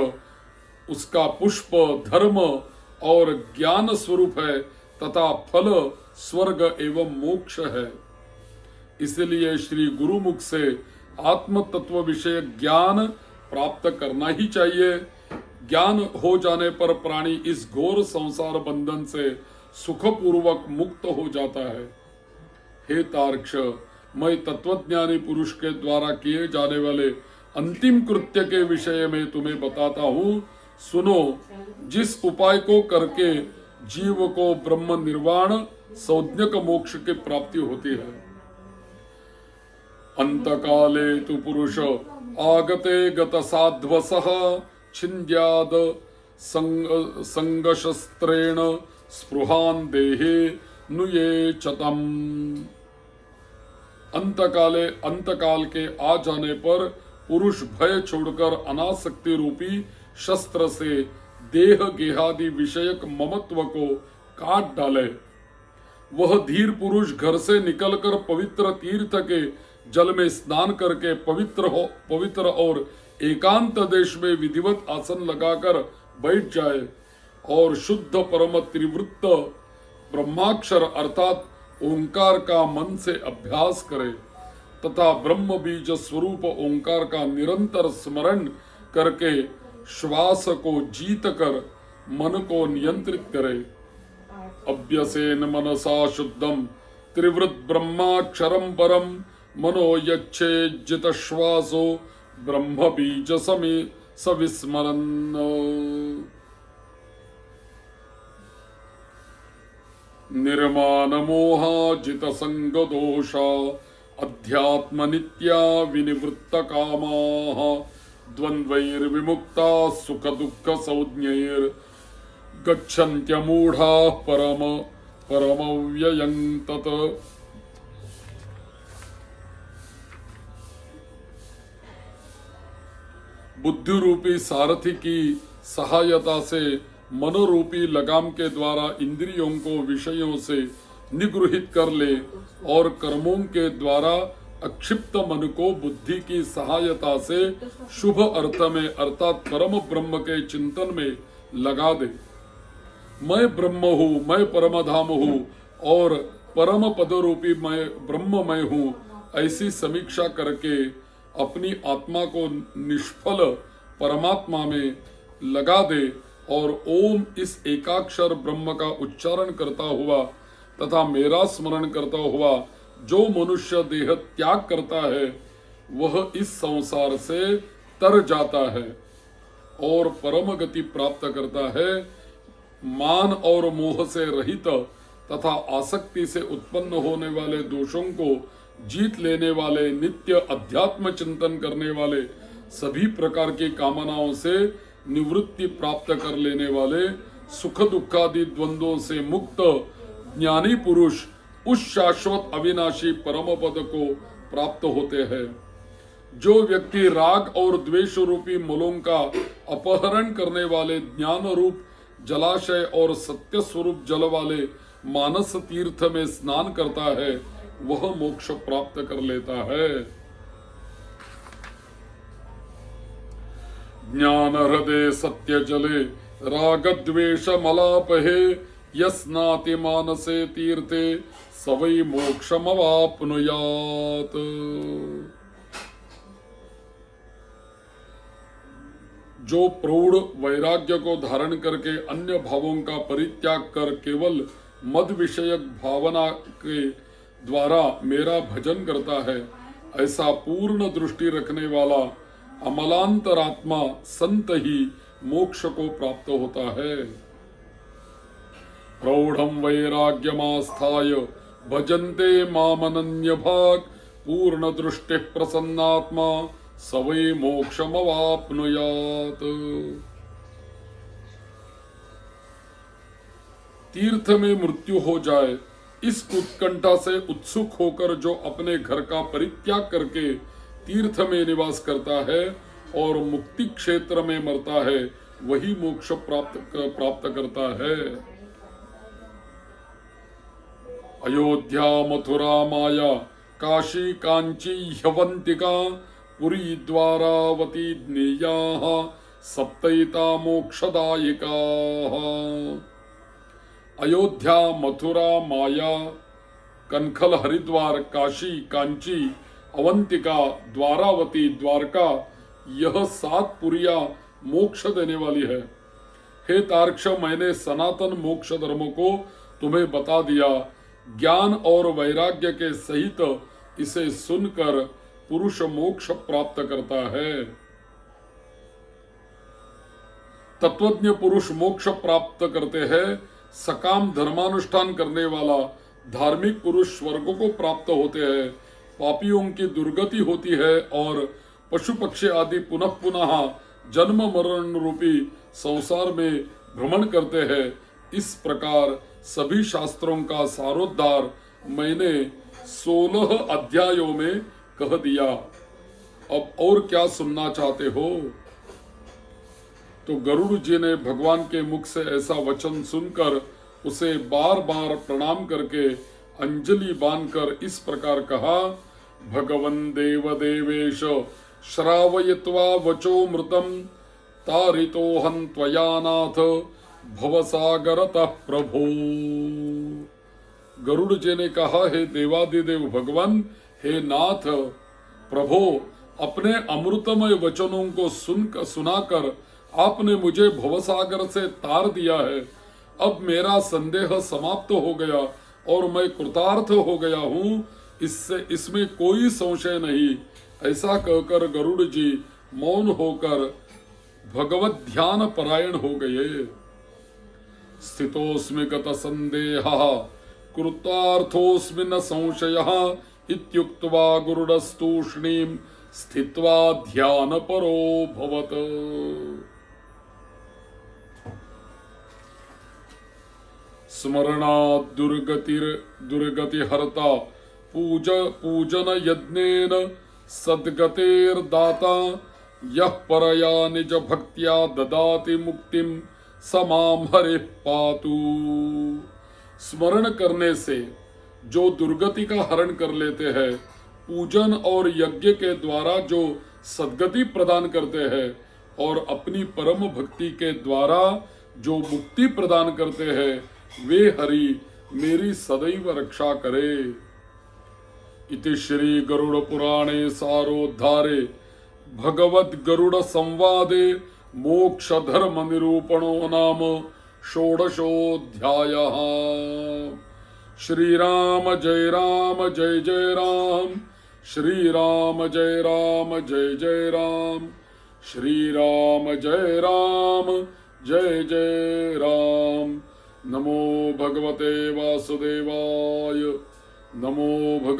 उसका पुष्प धर्म और ज्ञान स्वरूप है तथा फल स्वर्ग एवं मोक्ष है। इसलिए श्री गुरुमुख से आत्म तत्व विषय ज्ञान प्राप्त करना ही चाहिए। ज्ञान हो जाने पर प्राणी इस घोर संसार बंधन से सुखपूर्वक मुक्त हो जाता है। हे तार्क्ष, मैं तत्वज्ञानी पुरुष के द्वारा किए जाने वाले अंतिम कृत्य के विषय में तुम्हें बताता हूँ, सुनो। जिस उपाय को करके जीव को ब्रह्म निर्वाण सौज्ञक मोक्ष की प्राप्ति होती है। अंतकाले तु पुरुष आगते गत साध्वसः छिन्द्याद संगशस्त्रेण स्पृहान देहे नुये चतम। अंतकाल के आ जाने पर पुरुष भय छोड़कर अनासक्ति रूपी शस्त्र से देह गेहादि विषयक ममत्व को काट डाले। वह धीर पुरुष घर से निकलकर पवित्र तीर्थ के जल में स्नान करके पवित्र और एकांत देश में विधिवत आसन लगाकर बैठ जाए और शुद्ध परम त्रिवृत्त ब्रह्माक्षर अर्थात ओंकार का मन से अभ्यास करे तथा ब्रह्म बीज स्वरूप ओंकार का निरंतर स्मरण करके श्वास को जीत कर मन को नियंत्रित करे। अभ्यसेन मनसा शुद्धम त्रिवृत ब्रह्माक्षरम परम मनो यच्छेजित श्वासो ब्रह्म बीज सविस्मरन्। निर्माण मोहाजित संग दोषा अध्यात्म नित्या विनिवृत्त कामाः द्वन्द्वैर्विमुक्ता सुख दुःख संज्ञैर् गच्छन्त्यमूढाः परमव्ययं तत्। बुद्धि रूपी सारथी की सहायता से मनोरूपी लगाम के द्वारा इंद्रियों को विषयों से निगृहित कर ले और कर्मों के द्वारा अक्षिप्त मन को बुद्धि की सहायता से शुभ अर्थ में अर्थात परम ब्रह्म के चिंतन में लगा दे। मैं ब्रह्म हूँ, मैं परम धाम हूँ और परम पद रूपी मैं ब्रह्ममय हूँ, ऐसी समीक्षा करके अपनी आत्मा को निष्फल परमात्मा में लगा दे और ओम इस एकाक्षर ब्रह्म का उच्चारण करता हुआ तथा मेरा स्मरण करता हुआ जो मनुष्य देह त्याग करता है वह इस संसार से तर जाता है और परम गति प्राप्त करता है। मान और मोह से रहित तथा आसक्ति से उत्पन्न होने वाले दोषों को जीत लेने वाले, नित्य अध्यात्म चिंतन करने वाले, सभी प्रकार की कामनाओं से निवृत्ति प्राप्त कर लेने वाले, सुख दुखादि द्वंद्वों से मुक्त ज्ञानी पुरुष उस शाश्वत अविनाशी परम पद को प्राप्त होते हैं। जो व्यक्ति राग और द्वेष रूपी मूलों का अपहरण करने वाले ज्ञान रूप जलाशय और सत्य स्वरूप जल वाले मानस तीर्थ में स्नान करता है वह मोक्ष प्राप्त कर लेता है। ज्ञान हृदय सत्य जले राग द्वेष मलापहे यस्नाति मानसे तीर्थे सवै मोक्षमवाप्नुयात्। जो प्रौढ़ वैराग्य को धारण करके अन्य भावों का परित्याग कर केवल मद विषयक भावना के द्वारा मेरा भजन करता है, ऐसा पूर्ण दृष्टि रखने वाला अमलांतरात्मा संत ही मोक्ष को प्राप्त होता है। प्रौढ़म वैराग्यमास्थाय भजन्ते मामनन्य भाग पूर्ण दृष्टि प्रसन्नात्मा सवै मोक्षमवाप्नुयात्। तीर्थ में मृत्यु हो जाए इस उत्कंठा से उत्सुक होकर जो अपने घर का परित्याग करके तीर्थ में निवास करता है और मुक्ति क्षेत्र में मरता है वही मोक्ष प्राप्त करता है। अयोध्या मथुरा माया काशी कांची ह्यवंतिका पुरी द्वारावती ज्ञेयाः सप्तैता मोक्षदायिकाः। अयोध्या मथुरा माया कनखल हरिद्वार काशी कांची अवंतिका द्वारावती द्वारका यह 7 पुरियां मोक्ष देने वाली है। हे तार्क्ष मैंने सनातन मोक्ष धर्म को तुम्हें बता दिया। ज्ञान और वैराग्य के सहित इसे सुनकर पुरुष मोक्ष प्राप्त करता है। तत्वज्ञ पुरुष मोक्ष प्राप्त करते हैं। सकाम धर्मानुष्ठान करने वाला धार्मिक पुरुष स्वर्ग को प्राप्त होते हैं। पापियों की दुर्गति होती है और पशु पक्षी आदि पुनः पुनः जन्म मरण रूपी संसार में भ्रमण करते हैं। इस प्रकार सभी शास्त्रों का सारोद्धार मैंने 16 अध्यायों में कह दिया। अब और क्या सुनना चाहते हो? तो गरुड़ जी ने भगवान के मुख से ऐसा वचन सुनकर उसे बार बार प्रणाम करके अंजलि बांधकर इस प्रकार कहा, भगवन् देव देवेश श्रावयित्वा वचो मृतम तारितोहं त्वया नाथ भवसागरतः प्रभो। गरुड़ जी ने कहा, हे देवादिदेव भगवान, हे नाथ प्रभो, अपने अमृतमय वचनों को सुनाकर आपने मुझे भवसागर से तार दिया है। अब मेरा संदेह समाप्त हो गया और मैं कृतार्थ हो गया हूँ, इसमें कोई संशय नहीं। ऐसा कहकर गरुड़ जी मौन होकर भगवत ध्यान परायण हो गए। स्थितोस्मि गत संदेहः कृतार्थोस्मि न संशयः इत्युक्त्वा गुरुडस्तूष्णीं स्थित्वा ध्यान परो भवत। स्मरणात् दुर्गतिहर्ता पूजन यज्ञेन सद्गतेर्दाता यः परया निज भक्त्या ददाति मुक्तिं स मां हरिः पातु। स्मरण करने से जो दुर्गति का हरण कर लेते हैं, पूजन और यज्ञ के द्वारा जो सद्गति प्रदान करते हैं और अपनी परम भक्ति के द्वारा जो मुक्ति प्रदान करते हैं, वे हरि मेरी सदैव रक्षा करे। इति श्री गरुड़ पुराणे सारोद्धारे भगवद गरुड़ संवादे मोक्ष धर्म निरूपणो नाम षोडशोऽध्यायः। श्री राम जय राम जय जय राम, श्री राम जय राम जय जय राम, श्री राम जय राम जय जय राम। नमो भगवते वासुदेवाय, नमो भगवते